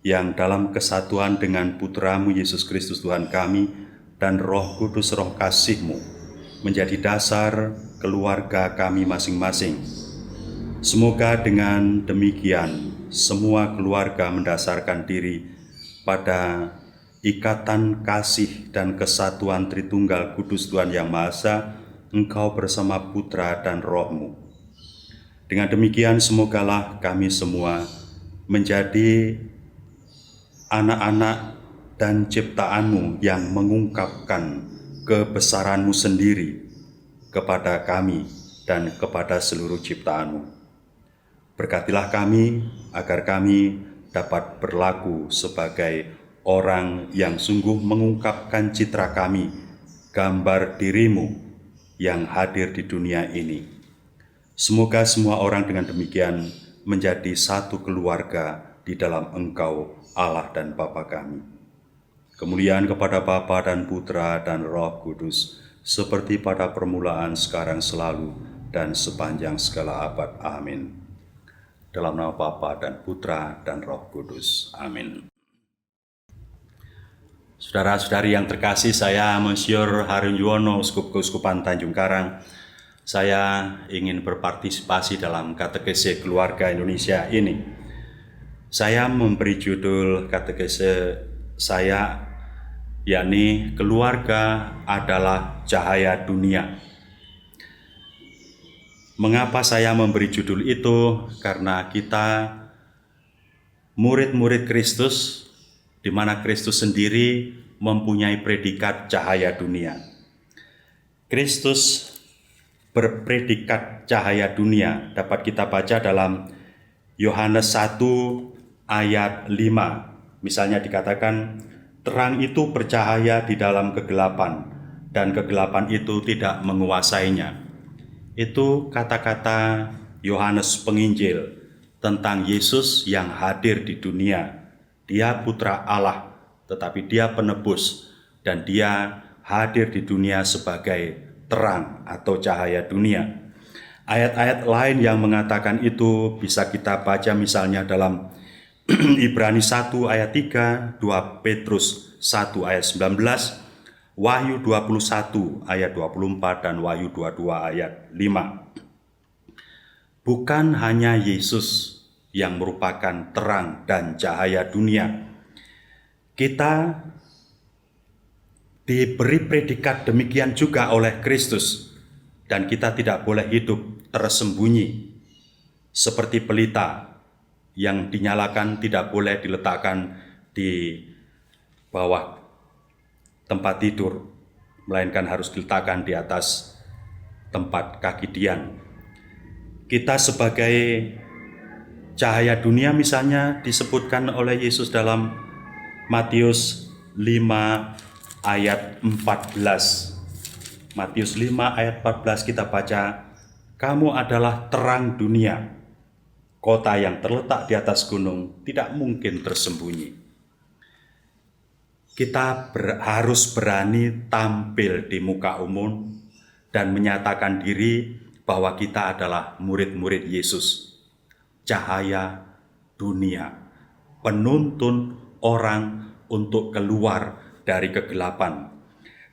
yang dalam kesatuan dengan Putramu Yesus Kristus Tuhan kami dan Roh Kudus Roh kasih-Mu menjadi dasar keluarga kami masing-masing. Semoga dengan demikian semua keluarga mendasarkan diri pada ikatan kasih dan kesatuan Tritunggal Kudus Tuhan Yang Maha Esa, Engkau bersama Putra dan Roh-Mu. Dengan demikian semogalah kami semua menjadi anak-anak dan ciptaan-Mu yang mengungkapkan kebesaran-Mu sendiri kepada kami dan kepada seluruh ciptaan-Mu. Berkatilah kami agar kami dapat berlaku sebagai orang yang sungguh mengungkapkan citra kami, gambar diri-Mu yang hadir di dunia ini. Semoga semua orang dengan demikian menjadi satu keluarga di dalam Engkau, Allah dan Bapa kami. Kemuliaan kepada Bapa dan Putra dan Roh Kudus, seperti pada permulaan, sekarang, selalu, dan sepanjang segala abad. Amin. Dalam nama Bapa dan Putra dan Roh Kudus. Amin. Saudara-saudari yang terkasih, saya Monsinyur Harun Yuwono, Uskup Keuskupan Tanjung Karang. Saya ingin berpartisipasi dalam katekese keluarga Indonesia ini. Saya memberi judul katekese saya, yakni keluarga adalah cahaya dunia. Mengapa saya memberi judul itu? Karena kita murid-murid Kristus, di mana Kristus sendiri mempunyai predikat cahaya dunia. Kristus berpredikat cahaya dunia. Dapat kita baca dalam Yohanes 1 ayat 5. Misalnya dikatakan, terang itu bercahaya di dalam kegelapan, dan kegelapan itu tidak menguasainya. Itu kata-kata Yohanes Penginjil tentang Yesus yang hadir di dunia. Dia putra Allah, tetapi dia penebus, dan dia hadir di dunia sebagai terang atau cahaya dunia. Ayat-ayat lain yang mengatakan itu bisa kita baca misalnya dalam Ibrani 1 ayat 3, 2 Petrus 1 ayat 19, Wahyu 21 ayat 24, dan Wahyu 22 ayat 5. Bukan hanya Yesus yang merupakan terang dan cahaya dunia. Kita diberi predikat demikian juga oleh Kristus, dan kita tidak boleh hidup tersembunyi seperti pelita yang dinyalakan tidak boleh diletakkan di bawah tempat tidur, melainkan harus diletakkan di atas tempat kaki dian. Kita sebagai cahaya dunia misalnya disebutkan oleh Yesus dalam Matius 5 ayat 14. Matius 5 ayat 14 kita baca, kamu adalah terang dunia. Kota yang terletak di atas gunung tidak mungkin tersembunyi. Kita harus berani tampil di muka umum dan menyatakan diri bahwa kita adalah murid-murid Yesus. Cahaya dunia, penuntun orang untuk keluar dari kegelapan.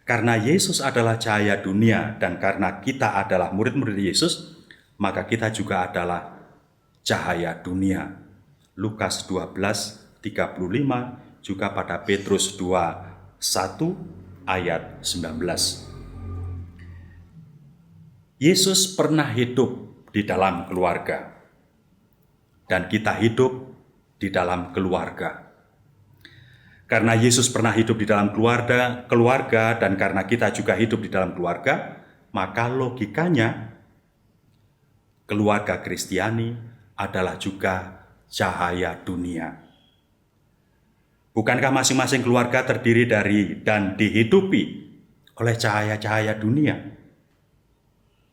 Karena Yesus adalah cahaya dunia dan karena kita adalah murid-murid Yesus, maka kita juga adalah cahaya dunia. Lukas 12:35, juga pada Petrus 2:1 ayat 19. Yesus pernah hidup di dalam keluarga, dan kita hidup di dalam keluarga. Karena Yesus pernah hidup di dalam keluarga, dan karena kita juga hidup di dalam keluarga, maka logikanya keluarga Kristiani adalah juga cahaya dunia. Bukankah masing-masing keluarga terdiri dari dan dihidupi oleh cahaya-cahaya dunia?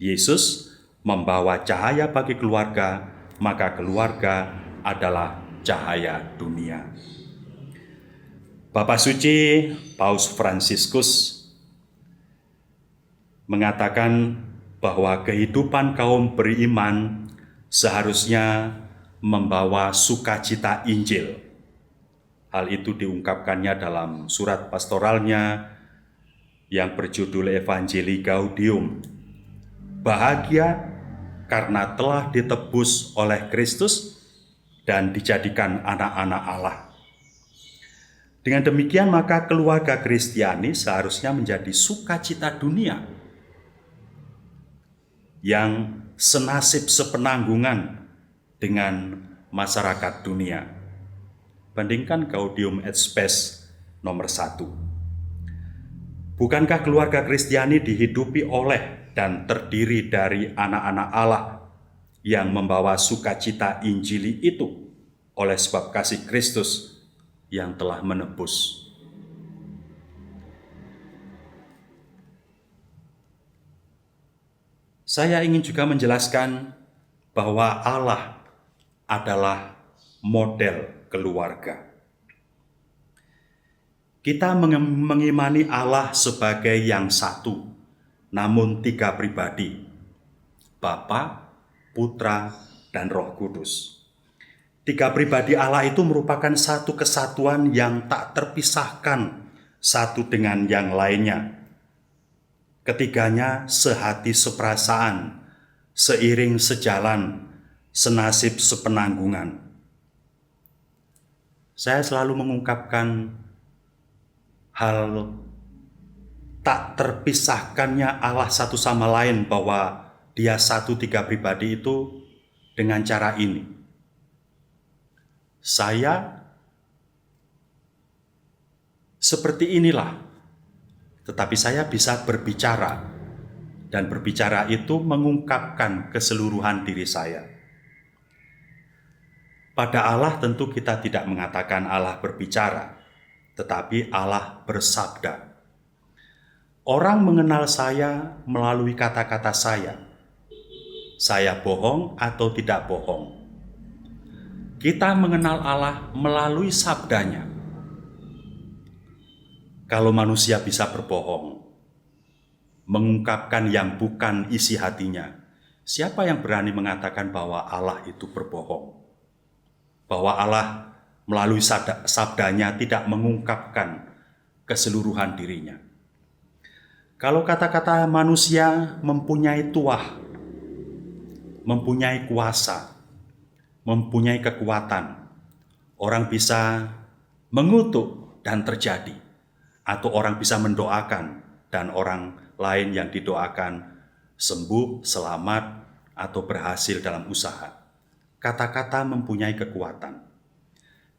Yesus membawa cahaya bagi keluarga, maka keluarga adalah cahaya dunia. Bapak Suci Paus Fransiskus mengatakan bahwa kehidupan kaum beriman seharusnya membawa sukacita Injil. Hal itu diungkapkannya dalam surat pastoralnya yang berjudul Evangelii Gaudium. Bahagia karena telah ditebus oleh Kristus dan dijadikan anak-anak Allah. Dengan demikian maka keluarga Kristiani seharusnya menjadi sukacita dunia yang senasib sepenanggungan dengan masyarakat dunia. Bandingkan Gaudium et Spes nomor 1. Bukankah keluarga Kristiani dihidupi oleh dan terdiri dari anak-anak Allah yang membawa sukacita Injili itu oleh sebab kasih Kristus yang telah menebus? Saya ingin juga menjelaskan bahwa Allah adalah model keluarga. Kita mengimani Allah sebagai yang satu, namun tiga pribadi, Bapa, Putra, dan Roh Kudus. Tiga pribadi Allah itu merupakan satu kesatuan yang tak terpisahkan satu dengan yang lainnya. Ketiganya sehati seperasaan, seiring sejalan, senasib sepenanggungan. Saya selalu mengungkapkan hal tak terpisahkannya Allah satu sama lain, bahwa Dia satu tiga pribadi itu dengan cara ini. Saya seperti inilah, tetapi saya bisa berbicara Dan berbicara itu mengungkapkan keseluruhan diri saya. Pada Allah tentu kita tidak mengatakan Allah berbicara, tetapi Allah bersabda. Orang mengenal saya melalui kata-kata saya. Saya bohong atau tidak bohong. Kita mengenal Allah melalui sabdanya. Kalau manusia bisa berbohong, mengungkapkan yang bukan isi hatinya, siapa yang berani mengatakan bahwa Allah itu berbohong? Bahwa Allah melalui sabdanya tidak mengungkapkan keseluruhan dirinya. Kalau kata-kata manusia mempunyai tuah, mempunyai kuasa, mempunyai kekuatan, orang bisa mengutuk dan terjadi, atau orang bisa mendoakan dan orang lain yang didoakan sembuh, selamat, atau berhasil dalam usaha. Kata-kata mempunyai kekuatan.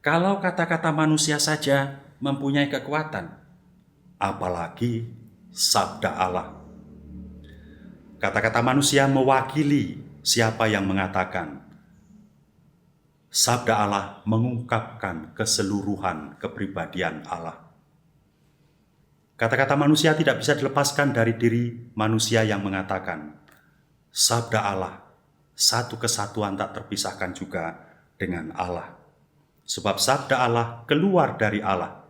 Kalau kata-kata manusia saja mempunyai kekuatan, apalagi sabda Allah. Kata-kata manusia mewakili siapa yang mengatakan. Sabda Allah mengungkapkan keseluruhan kepribadian Allah. Kata-kata manusia tidak bisa dilepaskan dari diri manusia yang mengatakan, sabda Allah, satu kesatuan tak terpisahkan juga dengan Allah. Sebab sabda Allah keluar dari Allah,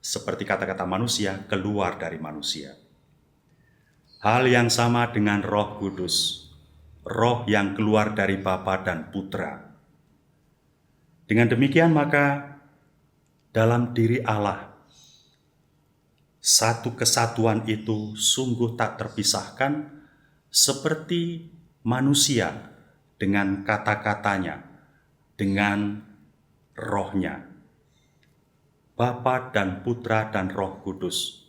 seperti kata-kata manusia keluar dari manusia. Hal yang sama dengan Roh Kudus, Roh yang keluar dari Bapa dan Putra. Dengan demikian maka dalam diri Allah, satu kesatuan itu sungguh tak terpisahkan seperti manusia dengan kata-katanya, dengan rohnya. Bapa dan Putra dan Roh Kudus.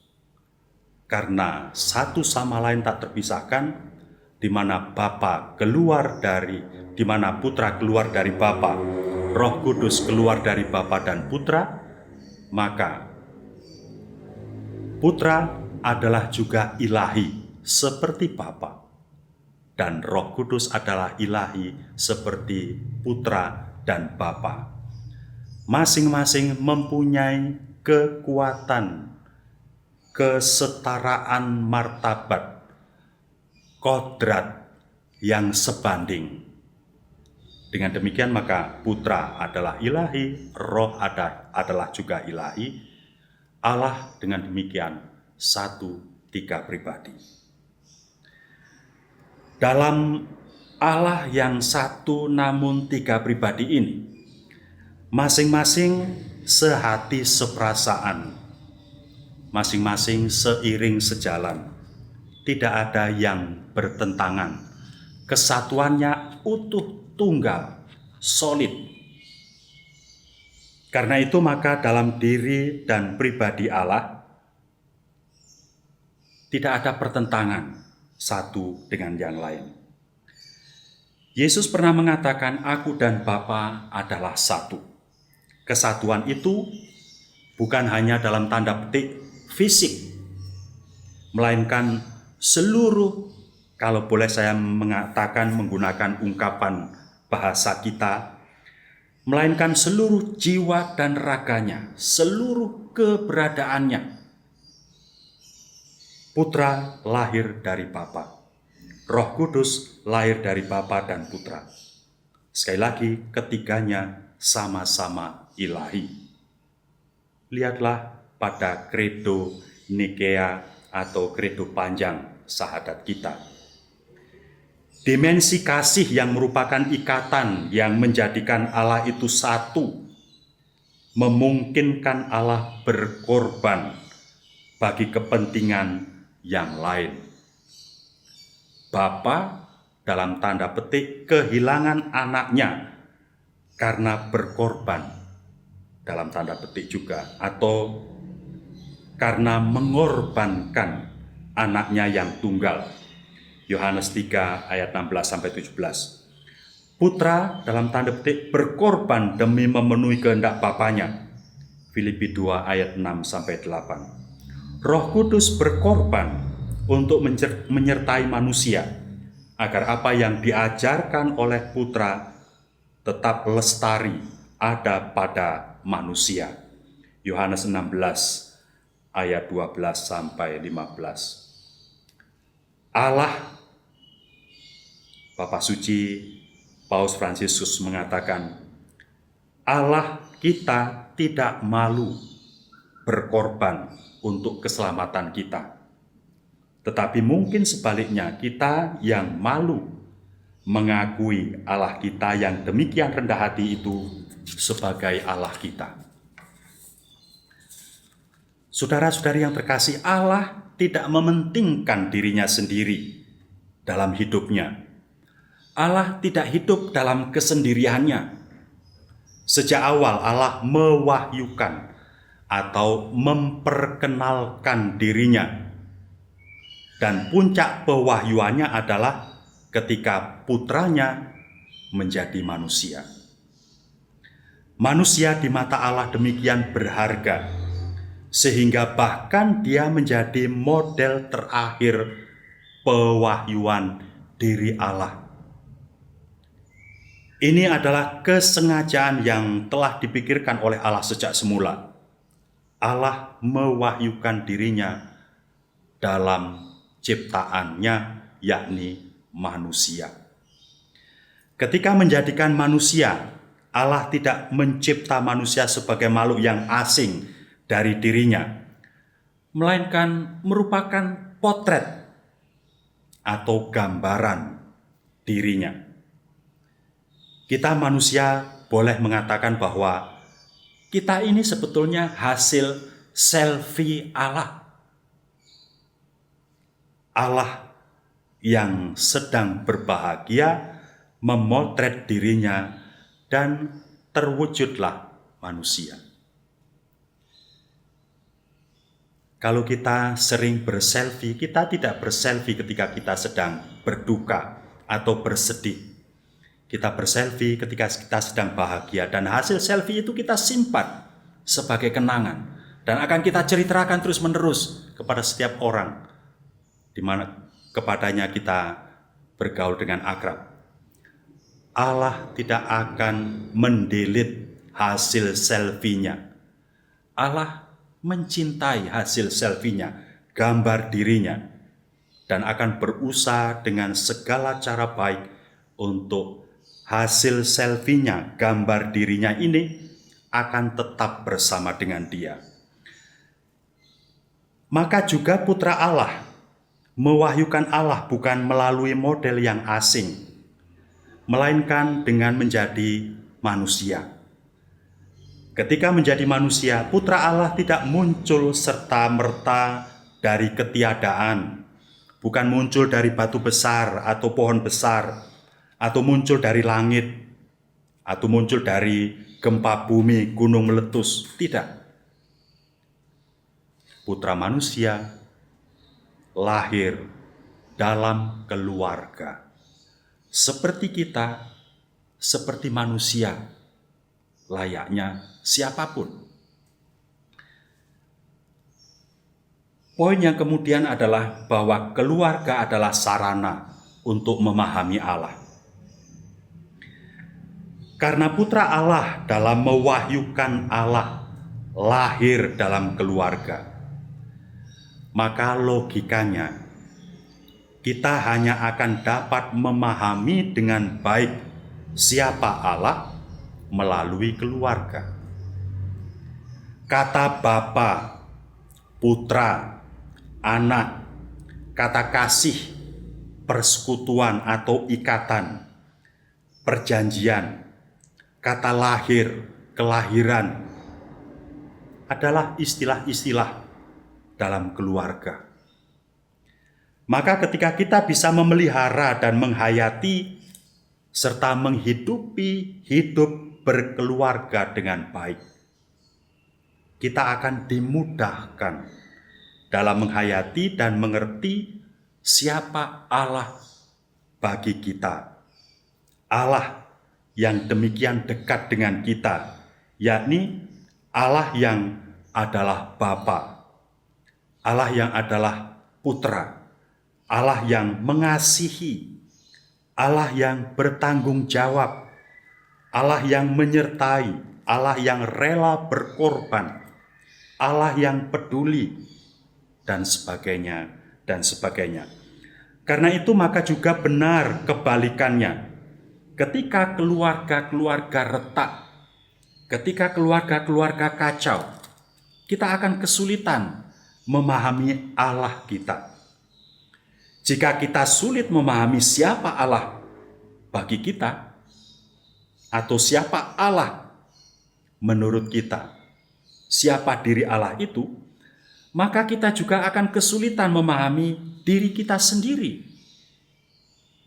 Karena satu sama lain tak terpisahkan, di mana di mana Putra keluar dari Bapa, Roh Kudus keluar dari Bapa dan Putra, maka Putra adalah juga ilahi seperti Bapa, dan Roh Kudus adalah ilahi seperti Putra dan Bapa. Masing-masing mempunyai kekuatan, kesetaraan martabat, kodrat yang sebanding. Dengan demikian maka Putra adalah ilahi, Roh adalah juga ilahi. Allah dengan demikian satu, tiga pribadi. Dalam Allah yang satu namun tiga pribadi ini, masing-masing sehati seperasaan, masing-masing seiring sejalan, tidak ada yang bertentangan. Kesatuannya utuh, tunggal, solid. Karena itu maka dalam diri dan pribadi Allah tidak ada pertentangan satu dengan yang lain. Yesus pernah mengatakan, "Aku dan Bapa adalah satu." Kesatuan itu bukan hanya dalam tanda petik fisik, melainkan seluruh, kalau boleh saya mengatakan menggunakan ungkapan bahasa kita, melainkan seluruh jiwa dan raganya, seluruh keberadaannya. Putra lahir dari Bapa, Roh Kudus lahir dari Bapa dan Putra. Sekali lagi, ketiganya sama-sama ilahi. Lihatlah pada kredo Nikea atau kredo panjang syahadat kita. Dimensi kasih yang merupakan ikatan yang menjadikan Allah itu satu, memungkinkan Allah berkorban bagi kepentingan yang lain. Bapa dalam tanda petik kehilangan anaknya karena berkorban dalam tanda petik juga, atau karena mengorbankan anaknya yang tunggal. Yohanes 3 ayat 16-17. Putra dalam tanda petik berkorban demi memenuhi kehendak Bapanya. Filipi 2 ayat 6-8. Roh Kudus berkorban untuk menyertai manusia, agar apa yang diajarkan oleh Putra tetap lestari ada pada manusia. Yohanes 16 ayat 12 sampai 15. Allah, Bapa Suci Paus Fransiskus mengatakan, Allah kita tidak malu berkorban untuk keselamatan kita. Tetapi mungkin sebaliknya, kita yang malu mengakui Allah kita yang demikian rendah hati itu sebagai Allah kita. Saudara-saudari yang terkasih, Allah tidak mementingkan dirinya sendiri dalam hidupnya. Allah tidak hidup dalam kesendiriannya. Sejak awal Allah mewahyukan atau memperkenalkan dirinya. Dan puncak pewahyuannya adalah ketika putranya menjadi manusia. Manusia di mata Allah demikian berharga, sehingga bahkan dia menjadi model terakhir pewahyuan diri Allah. Ini adalah kesengajaan yang telah dipikirkan oleh Allah sejak semula. Allah mewahyukan dirinya dalam ciptaannya, yakni manusia. Ketika menjadikan manusia, Allah tidak mencipta manusia sebagai makhluk yang asing dari dirinya, melainkan merupakan potret atau gambaran dirinya. Kita manusia boleh mengatakan bahwa kita ini sebetulnya hasil selfie Allah. Allah yang sedang berbahagia memotret dirinya dan terwujudlah manusia. Kalau kita sering berselfie, kita tidak berselfie ketika kita sedang berduka atau bersedih. Kita berselfie ketika kita sedang bahagia, dan hasil selfie itu kita simpan sebagai kenangan dan akan kita ceritakan terus-menerus kepada setiap orang di mana kepadanya kita bergaul dengan akrab. Allah tidak akan mendelete hasil selfie-nya. Allah mencintai hasil selfie-nya, gambar dirinya, dan akan berusaha dengan segala cara baik untuk hasil selfie-nya, gambar dirinya ini akan tetap bersama dengan dia. Maka juga Putra Allah mewahyukan Allah bukan melalui model yang asing, melainkan dengan menjadi manusia. Ketika menjadi manusia, Putra Allah tidak muncul serta-merta dari ketiadaan, bukan muncul dari batu besar atau pohon besar, atau muncul dari langit, atau muncul dari gempa bumi, gunung meletus. Tidak. Putra manusia lahir dalam keluarga. Seperti kita, seperti manusia, layaknya siapapun. Poin yang kemudian adalah bahwa keluarga adalah sarana untuk memahami Allah. Karena Putra Allah dalam mewahyukan Allah lahir dalam keluarga, maka logikanya kita hanya akan dapat memahami dengan baik siapa Allah melalui keluarga. Kata Bapa, Putra, Anak, kata kasih, persekutuan atau ikatan, perjanjian, kata lahir, kelahiran adalah istilah-istilah dalam keluarga. Maka ketika kita bisa memelihara dan menghayati serta menghidupi hidup berkeluarga dengan baik, kita akan dimudahkan dalam menghayati dan mengerti siapa Allah bagi kita. Allah yang demikian dekat dengan kita, yakni Allah yang adalah Bapa, Allah yang adalah Putra, Allah yang mengasihi, Allah yang bertanggung jawab, Allah yang menyertai, Allah yang rela berkorban, Allah yang peduli, dan sebagainya, dan sebagainya. Karena itu maka juga benar kebalikannya. Ketika keluarga-keluarga retak, ketika keluarga-keluarga kacau, kita akan kesulitan memahami Allah kita. Jika kita sulit memahami siapa Allah bagi kita, atau siapa Allah menurut kita, siapa diri Allah itu, maka kita juga akan kesulitan memahami diri kita sendiri.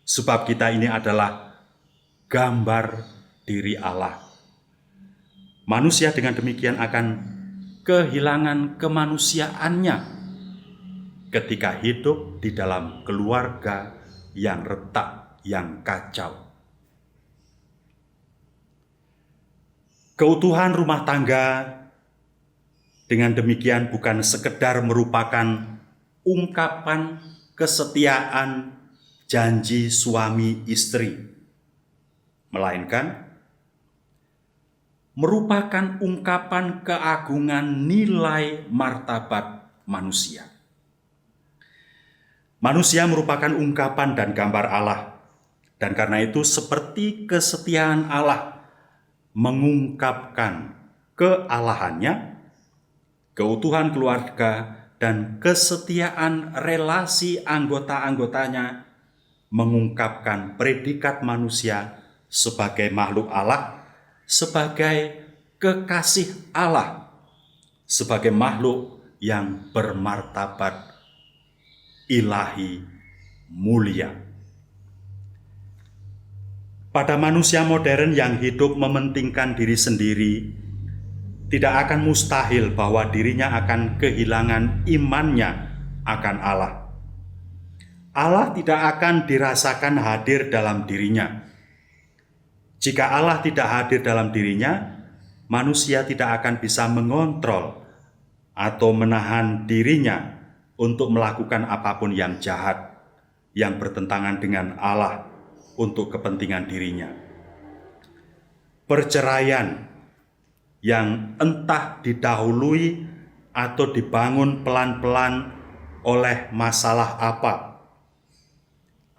Sebab kita ini adalah gambar diri Allah. Manusia dengan demikian akan kehilangan kemanusiaannya ketika hidup di dalam keluarga yang retak, yang kacau. Keutuhan rumah tangga dengan demikian bukan sekedar merupakan ungkapan kesetiaan janji suami istri, melainkan merupakan ungkapan keagungan nilai martabat manusia. Manusia merupakan ungkapan dan gambar Allah, dan karena itu seperti kesetiaan Allah mengungkapkan kealahannya, keutuhan keluarga, dan kesetiaan relasi anggota-anggotanya mengungkapkan predikat manusia sebagai makhluk Allah, sebagai kekasih Allah, sebagai makhluk yang bermartabat ilahi mulia. Pada manusia modern yang hidup mementingkan diri sendiri, tidak akan mustahil bahwa dirinya akan kehilangan imannya akan Allah. Allah tidak akan dirasakan hadir dalam dirinya. Jika Allah tidak hadir dalam dirinya, manusia tidak akan bisa mengontrol atau menahan dirinya untuk melakukan apapun yang jahat, yang bertentangan dengan Allah untuk kepentingan dirinya. Perceraian yang entah didahului atau dibangun pelan-pelan oleh masalah apa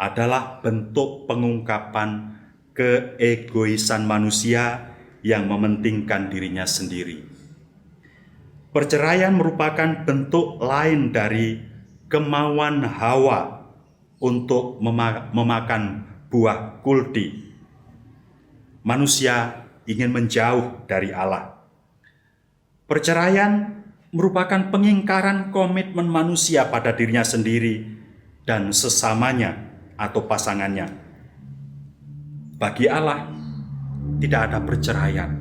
adalah bentuk pengungkapan keegoisan manusia yang mementingkan dirinya sendiri. Perceraian merupakan bentuk lain dari kemauan Hawa untuk memakan buah kuldi. Manusia ingin menjauh dari Allah. Perceraian merupakan pengingkaran komitmen manusia pada dirinya sendiri dan sesamanya atau pasangannya. Bagi Allah, tidak ada perceraian.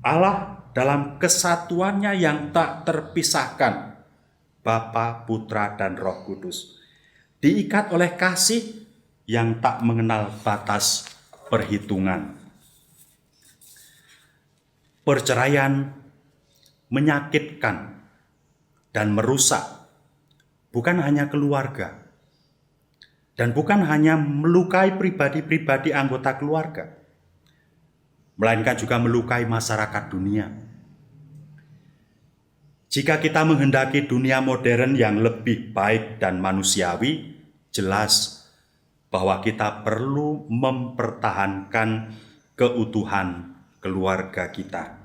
Allah dalam kesatuannya yang tak terpisahkan, Bapa, Putra, dan Roh Kudus, diikat oleh kasih yang tak mengenal batas perhitungan. Perceraian menyakitkan dan merusak bukan hanya keluarga, dan bukan hanya melukai pribadi-pribadi anggota keluarga, melainkan juga melukai masyarakat dunia. Jika kita menghendaki dunia modern yang lebih baik dan manusiawi, jelas bahwa kita perlu mempertahankan keutuhan keluarga kita.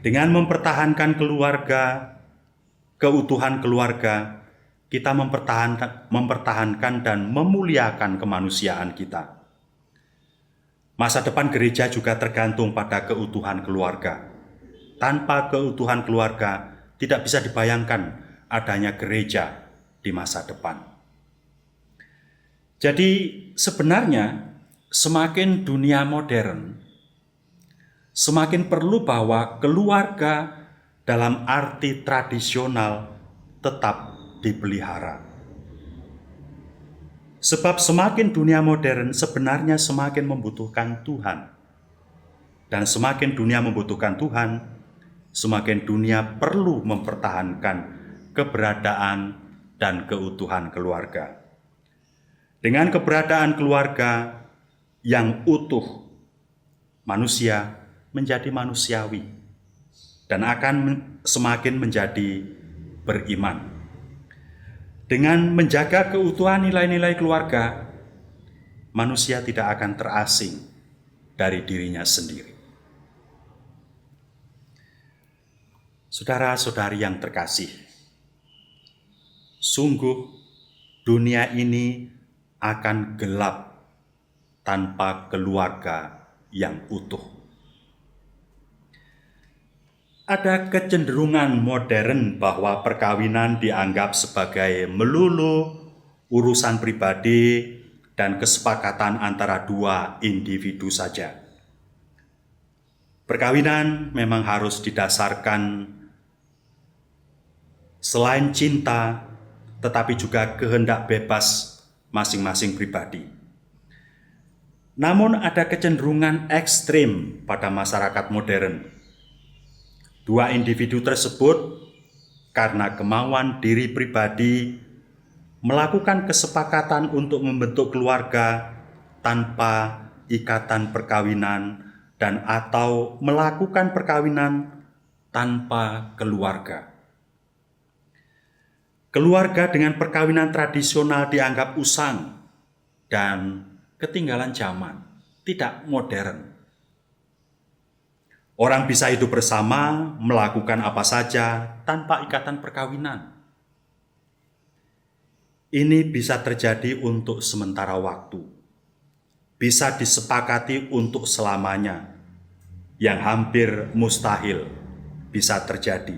Dengan mempertahankan keutuhan keluarga, kita mempertahankan dan memuliakan kemanusiaan kita. Masa depan gereja juga tergantung pada keutuhan keluarga. Tanpa keutuhan keluarga, tidak bisa dibayangkan adanya gereja di masa depan. Jadi sebenarnya semakin dunia modern, semakin perlu bahwa keluarga dalam arti tradisional tetap dipelihara. Sebab semakin dunia modern sebenarnya semakin membutuhkan Tuhan. Dan semakin dunia membutuhkan Tuhan, semakin dunia perlu mempertahankan keberadaan dan keutuhan keluarga. Dengan keberadaan keluarga yang utuh, manusia menjadi manusiawi dan akan semakin menjadi beriman. Dengan menjaga keutuhan nilai-nilai keluarga, manusia tidak akan terasing dari dirinya sendiri. Saudara-saudari yang terkasih, sungguh dunia ini akan gelap tanpa keluarga yang utuh. Ada kecenderungan modern bahwa perkawinan dianggap sebagai melulu urusan pribadi dan kesepakatan antara dua individu saja. Perkawinan memang harus didasarkan selain cinta, tetapi juga kehendak bebas masing-masing pribadi. Namun ada kecenderungan ekstrim pada masyarakat modern. Dua individu tersebut karena kemauan diri pribadi melakukan kesepakatan untuk membentuk keluarga tanpa ikatan perkawinan dan atau melakukan perkawinan tanpa keluarga. Keluarga dengan perkawinan tradisional dianggap usang dan ketinggalan zaman, tidak modern. Orang bisa hidup bersama, melakukan apa saja tanpa ikatan perkawinan. Ini bisa terjadi untuk sementara waktu, bisa disepakati untuk selamanya, yang hampir mustahil bisa terjadi.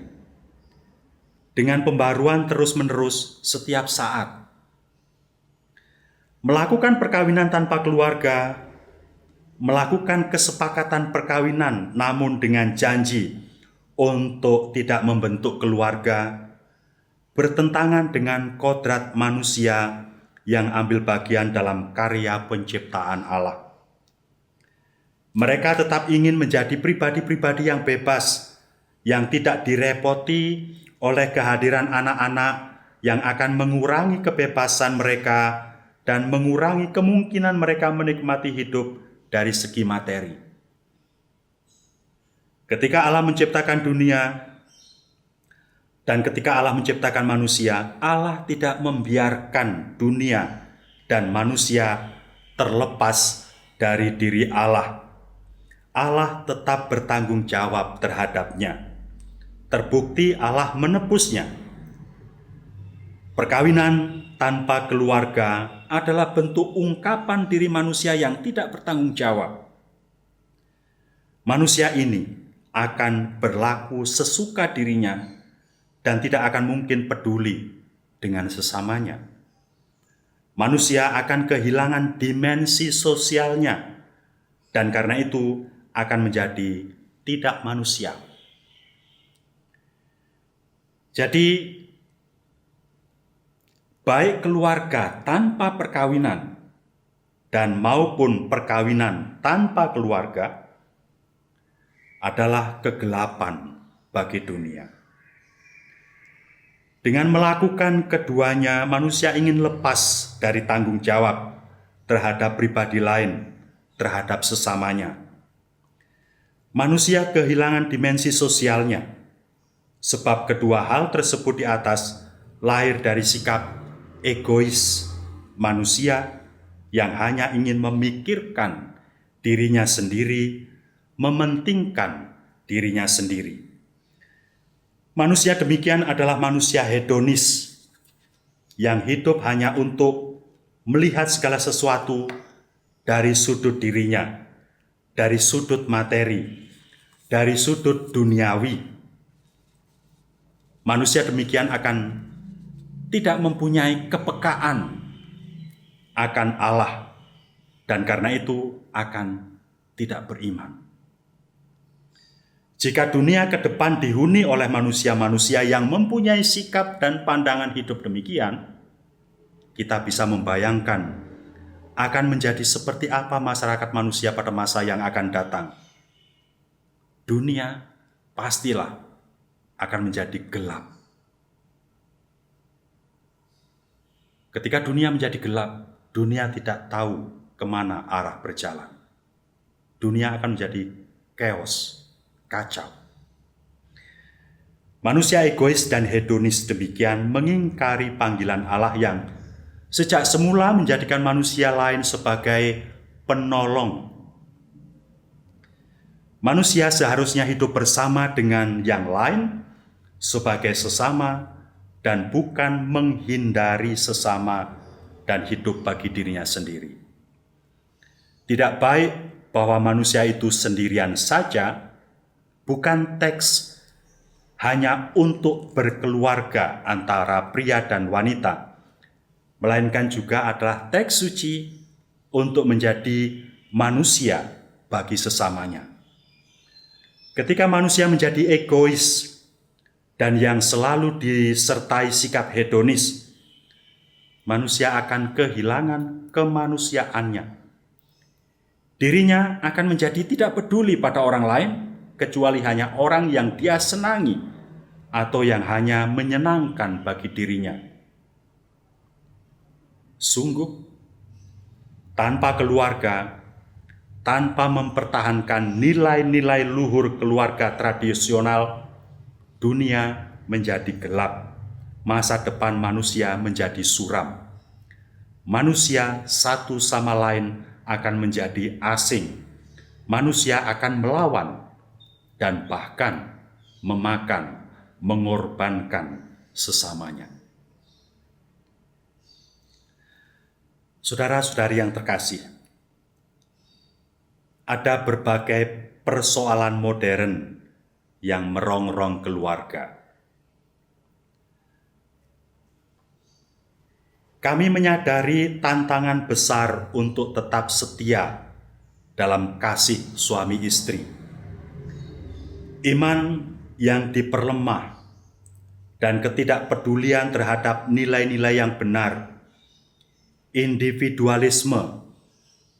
Dengan pembaruan terus-menerus setiap saat. Melakukan perkawinan tanpa keluarga, melakukan kesepakatan perkawinan namun dengan janji untuk tidak membentuk keluarga, bertentangan dengan kodrat manusia yang ambil bagian dalam karya penciptaan Allah. Mereka tetap ingin menjadi pribadi-pribadi yang bebas, yang tidak direpoti oleh kehadiran anak-anak yang akan mengurangi kebebasan mereka dan mengurangi kemungkinan mereka menikmati hidup dari segi materi. Ketika Allah menciptakan dunia dan ketika Allah menciptakan manusia, Allah tidak membiarkan dunia dan manusia terlepas dari diri Allah. Allah tetap bertanggung jawab terhadapnya. Terbukti Allah menebusnya. Perkawinan tanpa keluarga adalah bentuk ungkapan diri manusia yang tidak bertanggung jawab. Manusia ini akan berlaku sesuka dirinya dan tidak akan mungkin peduli dengan sesamanya. Manusia akan kehilangan dimensi sosialnya dan karena itu akan menjadi tidak manusia. Jadi, baik keluarga tanpa perkawinan dan maupun perkawinan tanpa keluarga adalah kegelapan bagi dunia. Dengan melakukan keduanya, manusia ingin lepas dari tanggung jawab terhadap pribadi lain, terhadap sesamanya. Manusia kehilangan dimensi sosialnya, sebab kedua hal tersebut di atas lahir dari sikap egois manusia yang hanya ingin memikirkan dirinya sendiri, mementingkan dirinya sendiri. Manusia demikian adalah manusia hedonis yang hidup hanya untuk melihat segala sesuatu dari sudut dirinya, dari sudut materi, dari sudut duniawi. Manusia demikian akan tidak mempunyai kepekaan akan Allah dan karena itu akan tidak beriman. Jika dunia ke depan dihuni oleh manusia-manusia yang mempunyai sikap dan pandangan hidup demikian, kita bisa membayangkan akan menjadi seperti apa masyarakat manusia pada masa yang akan datang. Dunia pastilah akan menjadi gelap. Ketika dunia menjadi gelap, dunia tidak tahu kemana arah berjalan. Dunia akan menjadi chaos, kacau. Manusia egois dan hedonis demikian mengingkari panggilan Allah yang sejak semula menjadikan manusia lain sebagai penolong. Manusia seharusnya hidup bersama dengan yang lain sebagai sesama dan bukan menghindari sesama dan hidup bagi dirinya sendiri. Tidak baik bahwa manusia itu sendirian saja, bukan teks hanya untuk berkeluarga antara pria dan wanita, melainkan juga adalah teks suci untuk menjadi manusia bagi sesamanya. Ketika manusia menjadi egois dan yang selalu disertai sikap hedonis, manusia akan kehilangan kemanusiaannya. Dirinya akan menjadi tidak peduli pada orang lain, kecuali hanya orang yang dia senangi atau yang hanya menyenangkan bagi dirinya. Sungguh, tanpa keluarga, tanpa mempertahankan nilai-nilai luhur keluarga tradisional, dunia menjadi gelap, masa depan manusia menjadi suram. Manusia satu sama lain akan menjadi asing. Manusia akan melawan dan bahkan memakan, mengorbankan sesamanya. Saudara-saudari yang terkasih, ada berbagai persoalan modern yang merongrong keluarga. Kami menyadari tantangan besar untuk tetap setia dalam kasih suami istri. Iman yang diperlemah dan ketidakpedulian terhadap nilai-nilai yang benar, individualisme,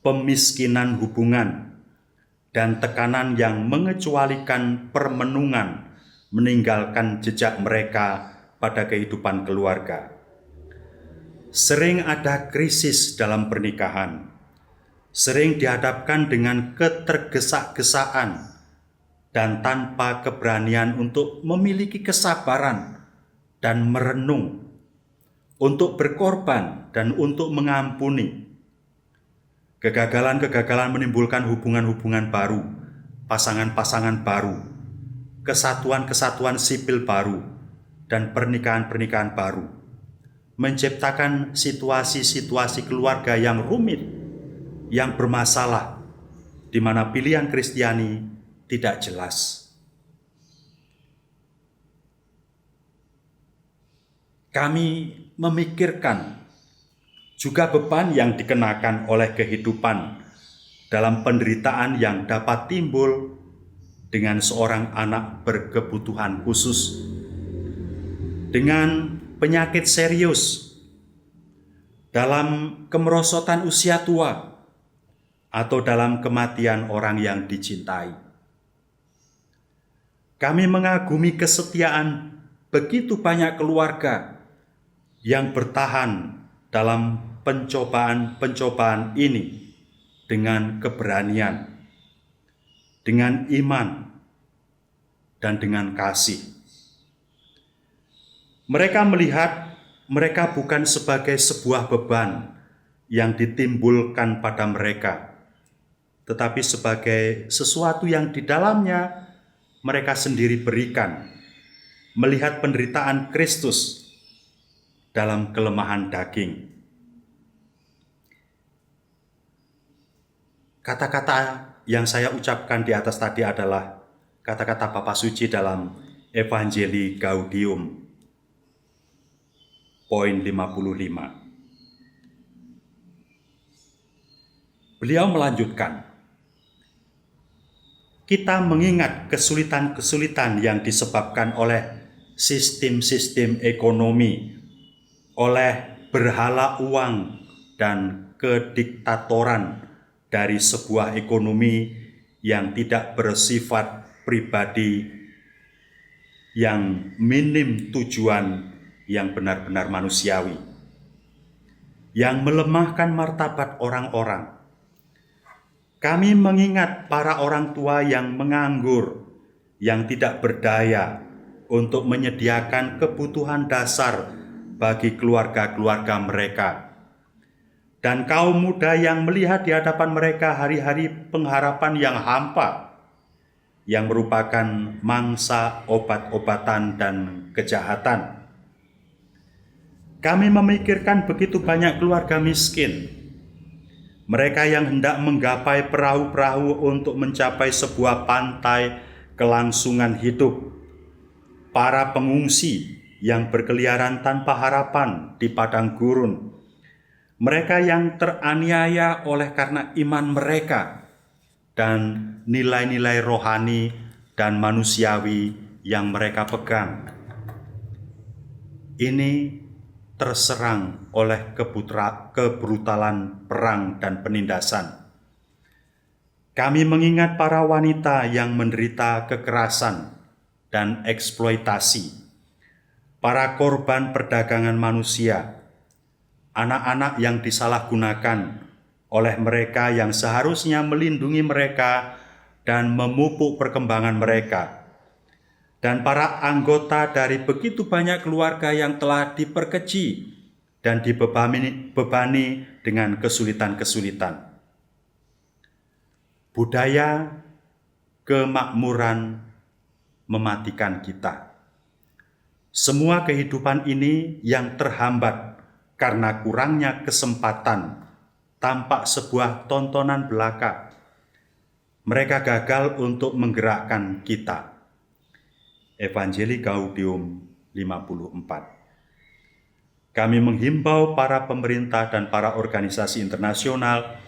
pemiskinan hubungan, dan tekanan yang mengecualikan permenungan meninggalkan jejak mereka pada kehidupan keluarga. Sering ada krisis dalam pernikahan, sering dihadapkan dengan ketergesa-gesaan dan tanpa keberanian untuk memiliki kesabaran dan merenung, untuk berkorban dan untuk mengampuni. Kegagalan-kegagalan menimbulkan hubungan-hubungan baru, pasangan-pasangan baru, kesatuan-kesatuan sipil baru, dan pernikahan-pernikahan baru, menciptakan situasi-situasi keluarga yang rumit, yang bermasalah, di mana pilihan Kristiani tidak jelas. Kami memikirkan juga beban yang dikenakan oleh kehidupan dalam penderitaan yang dapat timbul dengan seorang anak berkebutuhan khusus, dengan penyakit serius, dalam kemerosotan usia tua, atau dalam kematian orang yang dicintai. Kami mengagumi kesetiaan begitu banyak keluarga yang bertahan dalam pencobaan-pencobaan ini dengan keberanian, dengan iman, dan dengan kasih. Mereka melihat mereka bukan sebagai sebuah beban yang ditimbulkan pada mereka, tetapi sebagai sesuatu yang di dalamnya mereka sendiri berikan, melihat penderitaan Kristus dalam kelemahan daging. Kata-kata yang saya ucapkan di atas tadi adalah kata-kata Bapa Suci dalam Evangelii Gaudium, poin 55. Beliau melanjutkan, kita mengingat kesulitan-kesulitan yang disebabkan oleh sistem-sistem ekonomi, oleh berhala uang dan kediktatoran dari sebuah ekonomi yang tidak bersifat pribadi, yang minim tujuan yang benar-benar manusiawi. yang melemahkan martabat orang-orang. Kami mengingat para orang tua yang menganggur, yang tidak berdaya untuk menyediakan kebutuhan dasar bagi keluarga-keluarga mereka. Dan kaum muda yang melihat di hadapan mereka hari-hari pengharapan yang hampa, yang merupakan mangsa obat-obatan dan kejahatan. Kami memikirkan begitu banyak keluarga miskin, mereka yang hendak menggapai perahu-perahu untuk mencapai sebuah pantai kelangsungan hidup, para pengungsi yang berkeliaran tanpa harapan di padang gurun, mereka yang teraniaya oleh karena iman mereka dan nilai-nilai rohani dan manusiawi yang mereka pegang. Ini terserang oleh kebrutalan perang dan penindasan. Kami mengingat para wanita yang menderita kekerasan dan eksploitasi, para korban perdagangan manusia, anak-anak yang disalahgunakan oleh mereka yang seharusnya melindungi mereka dan memupuk perkembangan mereka, dan para anggota dari begitu banyak keluarga yang telah diperkeji dan dibebani dengan kesulitan-kesulitan. Budaya kemakmuran mematikan kita. Semua kehidupan ini yang terhambat karena kurangnya kesempatan tampak sebuah tontonan belaka. Mereka gagal untuk menggerakkan kita. Evangelii Gaudium 54. Kami menghimbau para pemerintah dan para organisasi internasional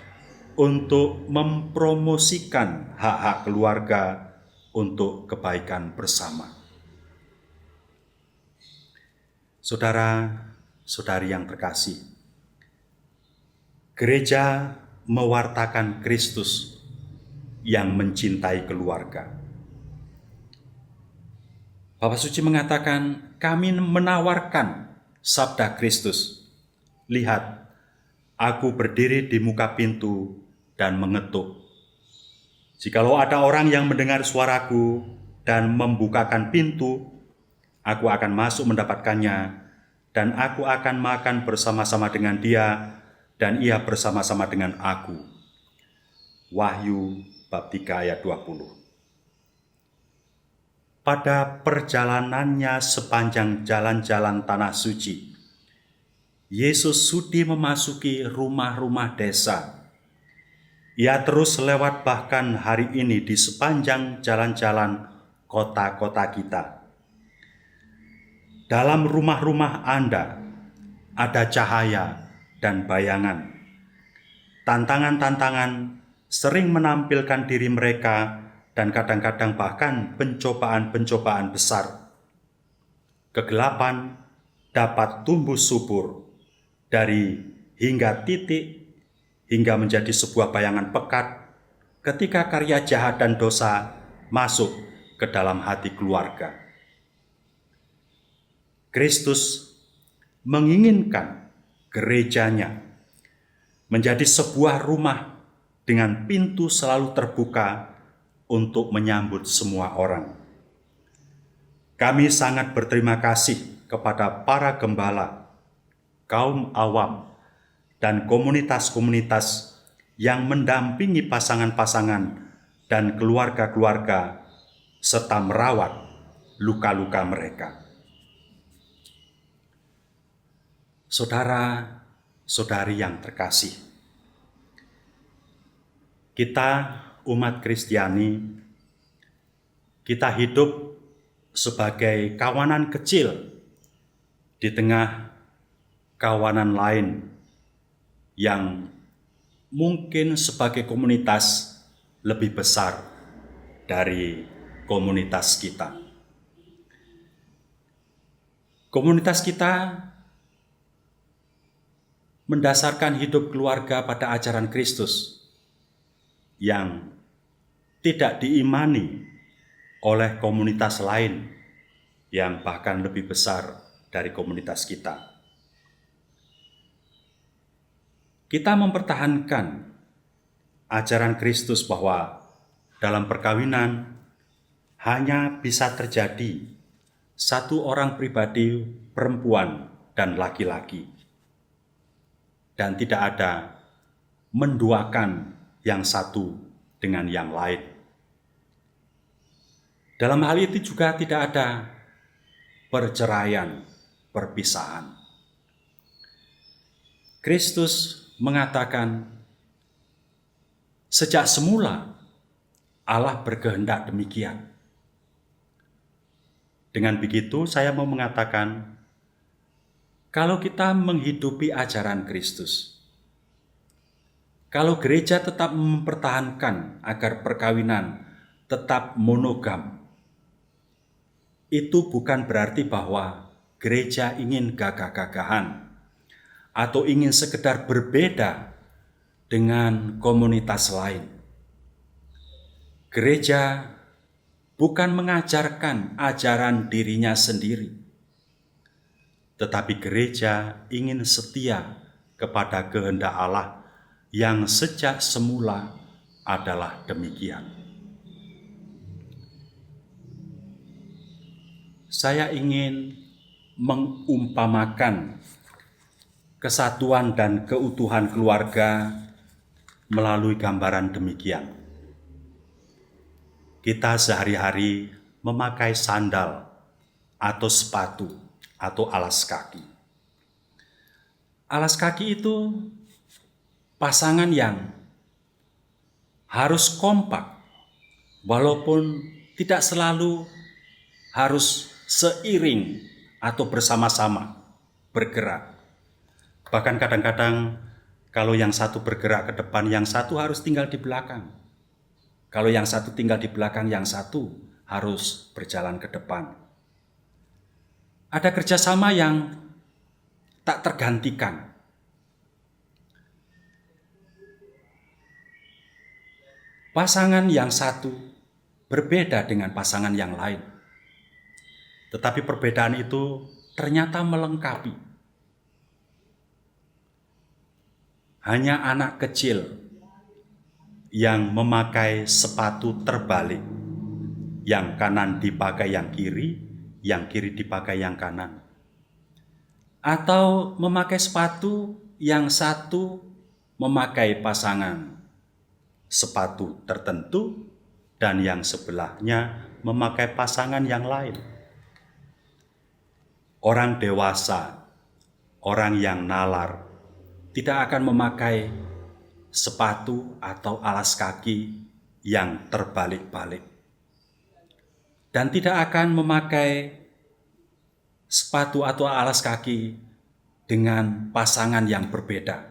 untuk mempromosikan hak-hak keluarga untuk kebaikan bersama. Saudara-saudari yang terkasih, gereja mewartakan Kristus yang mencintai keluarga. Bapak Suci mengatakan, kami menawarkan sabda Kristus. Lihat, aku berdiri di muka pintu dan mengetuk. Jikalau ada orang yang mendengar suaraku dan membukakan pintu, aku akan masuk mendapatkannya, dan aku akan makan bersama-sama dengan dia, dan ia bersama-sama dengan aku. Wahyu bab 3 ayat 20. Pada perjalanannya sepanjang jalan-jalan tanah suci, Yesus sudi memasuki rumah-rumah desa. Ia terus lewat bahkan hari ini di sepanjang jalan-jalan kota-kota kita. Dalam rumah-rumah Anda ada cahaya dan bayangan. Tantangan-tantangan sering menampilkan diri mereka dan kadang-kadang bahkan pencobaan-pencobaan besar. Kegelapan dapat tumbuh subur dari hingga titik hingga menjadi sebuah bayangan pekat ketika karya jahat dan dosa masuk ke dalam hati keluarga. Kristus menginginkan gerejanya menjadi sebuah rumah dengan pintu selalu terbuka untuk menyambut semua orang. Kami sangat berterima kasih kepada para gembala, kaum awam, dan komunitas-komunitas yang mendampingi pasangan-pasangan dan keluarga-keluarga serta merawat luka-luka mereka. Saudara-saudari yang terkasih, kita umat Kristiani, kita hidup sebagai kawanan kecil di tengah kawanan lain yang mungkin sebagai komunitas lebih besar dari komunitas kita. Komunitas kita mendasarkan hidup keluarga pada ajaran Kristus yang tidak diimani oleh komunitas lain yang bahkan lebih besar dari komunitas kita. kita mempertahankan ajaran Kristus bahwa dalam perkawinan hanya bisa terjadi satu orang pribadi, perempuan dan laki-laki, dan tidak ada menduakan yang satu dengan yang lain. Dalam hal itu juga tidak ada perceraian, perpisahan. Kristus mengatakan, sejak semula Allah berkehendak demikian. Dengan begitu saya mau mengatakan, kalau kita menghidupi ajaran Kristus, kalau gereja tetap mempertahankan agar perkawinan tetap monogam, itu bukan berarti bahwa gereja ingin gagah-gagahan atau ingin sekedar berbeda dengan komunitas lain. Gereja bukan mengajarkan ajaran dirinya sendiri, tetapi gereja ingin setia kepada kehendak Allah yang sejak semula adalah demikian. Saya ingin mengumpamakan kesatuan dan keutuhan keluarga melalui gambaran demikian. Kita sehari-hari memakai sandal atau sepatu atau alas kaki. Alas kaki itu pasangan yang harus kompak, walaupun tidak selalu harus seiring atau bersama-sama bergerak. Bahkan kadang-kadang kalau yang satu bergerak ke depan, yang satu harus tinggal di belakang. Kalau yang satu tinggal di belakang, yang satu harus berjalan ke depan. Ada kerjasama yang tak tergantikan. Pasangan yang satu berbeda dengan pasangan yang lain. Tetapi perbedaan itu ternyata melengkapi. Hanya anak kecil yang memakai sepatu terbalik, yang kanan dipakai yang kiri dipakai yang kanan. Atau memakai sepatu yang satu memakai pasangan sepatu tertentu dan yang sebelahnya memakai pasangan yang lain. Orang dewasa, orang yang nalar, tidak akan memakai sepatu atau alas kaki yang terbalik-balik. Dan tidak akan memakai sepatu atau alas kaki dengan pasangan yang berbeda.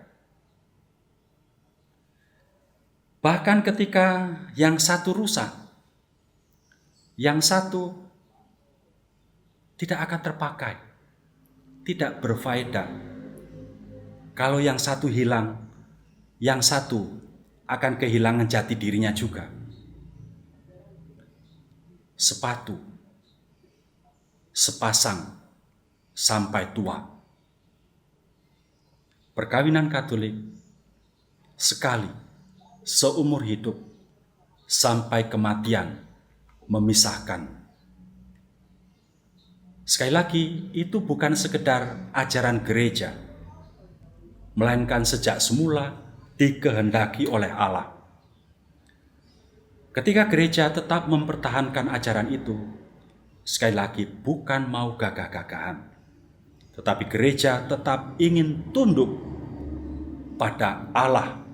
Bahkan ketika yang satu rusak, yang satu tidak akan terpakai, tidak berfaedah. Kalau yang satu hilang, yang satu akan kehilangan jati dirinya juga. Sepatu, sepasang sampai tua. Perkawinan Katolik sekali seumur hidup sampai kematian memisahkan. Sekali lagi, itu bukan sekedar ajaran gereja, melainkan sejak semula dikehendaki oleh Allah. Ketika gereja tetap mempertahankan ajaran itu, sekali lagi bukan mau gagah-gagahan, tetapi gereja tetap ingin tunduk pada Allah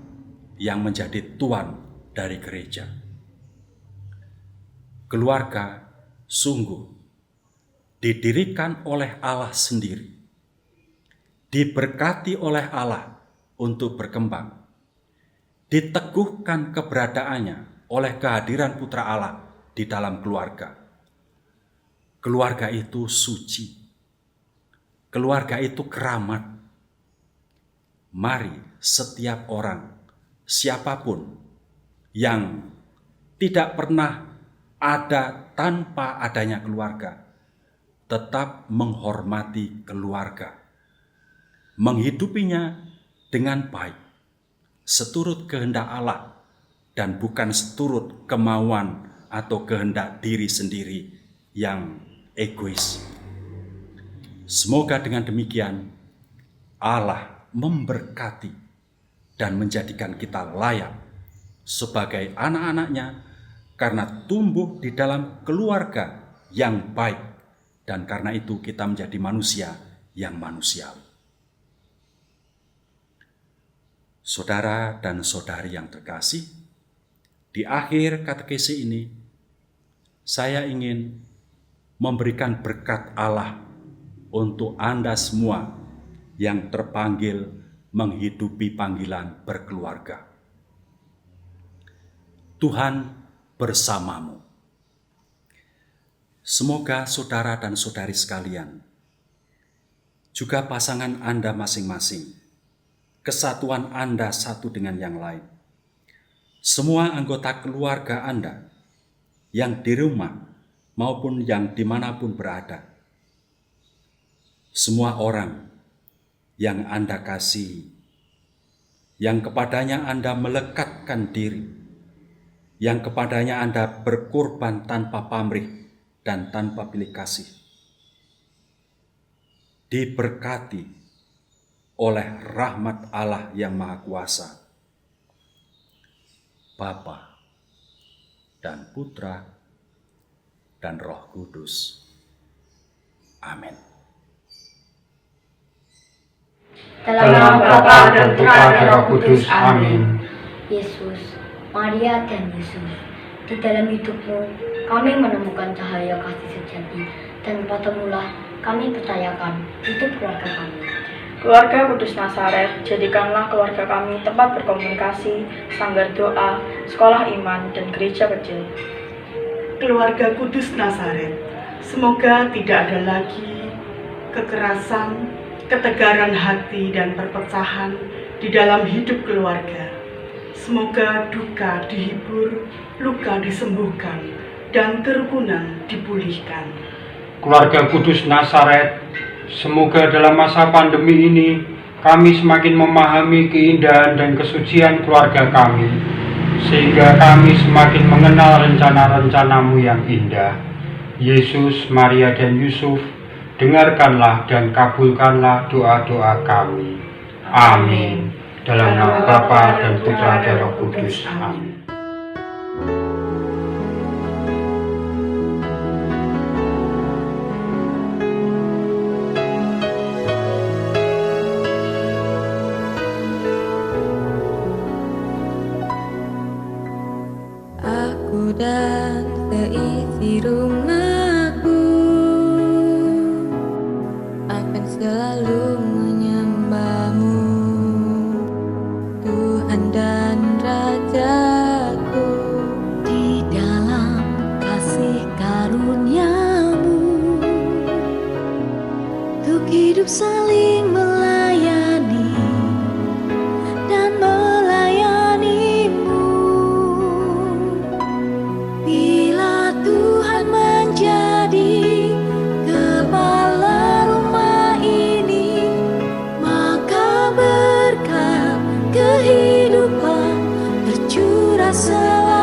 yang menjadi Tuan dari gereja. Keluarga sungguh didirikan oleh Allah sendiri, diberkati oleh Allah untuk berkembang, diteguhkan keberadaannya oleh kehadiran Putra Allah di dalam keluarga. Keluarga itu suci, keluarga itu keramat. Mari setiap orang, siapapun yang tidak pernah ada tanpa adanya keluarga, tetap menghormati keluarga, menghidupinya dengan baik, seturut kehendak Allah dan bukan seturut kemauan atau kehendak diri sendiri yang egois. Semoga dengan demikian Allah memberkati dan menjadikan kita layak sebagai anak-anaknya karena tumbuh di dalam keluarga yang baik, dan karena itu kita menjadi manusia yang manusiawi. Saudara dan saudari yang terkasih, di akhir katekesi ini saya ingin memberikan berkat Allah untuk Anda semua yang terpanggil menghidupi panggilan berkeluarga. Tuhan bersamamu. Semoga saudara dan saudari sekalian, juga pasangan Anda masing-masing, kesatuan Anda satu dengan yang lain, semua anggota keluarga Anda yang di rumah maupun yang dimanapun berada, semua orang yang Anda kasihi, yang kepadanya Anda melekatkan diri, yang kepadanya Anda berkorban tanpa pamrih dan tanpa pilih kasih, diberkati oleh rahmat Allah yang Maha Kuasa, Bapa dan Putra dan Roh Kudus. Amin. Dalam nama Bapa dan Putra dan Roh Kudus. Amin. Yesus, Maria dan Yesus, di dalam hidupmu kami menemukan cahaya kasih sejati, dan padamulah kami percayakan hidup keluarga kami. Keluarga Kudus Nazaret, jadikanlah keluarga kami tempat berkomunikasi, sanggar doa, sekolah iman, dan gereja kecil. Keluarga Kudus Nazaret, semoga tidak ada lagi kekerasan, ketegaran hati, dan perpecahan di dalam hidup keluarga. Semoga duka dihibur, luka disembuhkan, dan kerukunan dipulihkan. Keluarga Kudus Nazaret, semoga dalam masa pandemi ini kami semakin memahami keindahan dan kesucian keluarga kami, sehingga kami semakin mengenal rencana-rencana-Mu yang indah. Yesus, Maria, dan Yusuf, dengarkanlah dan kabulkanlah doa-doa kami. Amin. Dalam nama Bapa dan Putra dan Roh Kudus. Amin. Aku dan seisi rumahku akan selalu menyembah-Mu, Tuhan dan Rajaku. Di dalam kasih karunia-Mu, untuk hidup saling melayani dan melayani-Mu. Bila Tuhan menjadi kepala rumah ini, maka berkat kehidupan tercurah selalu.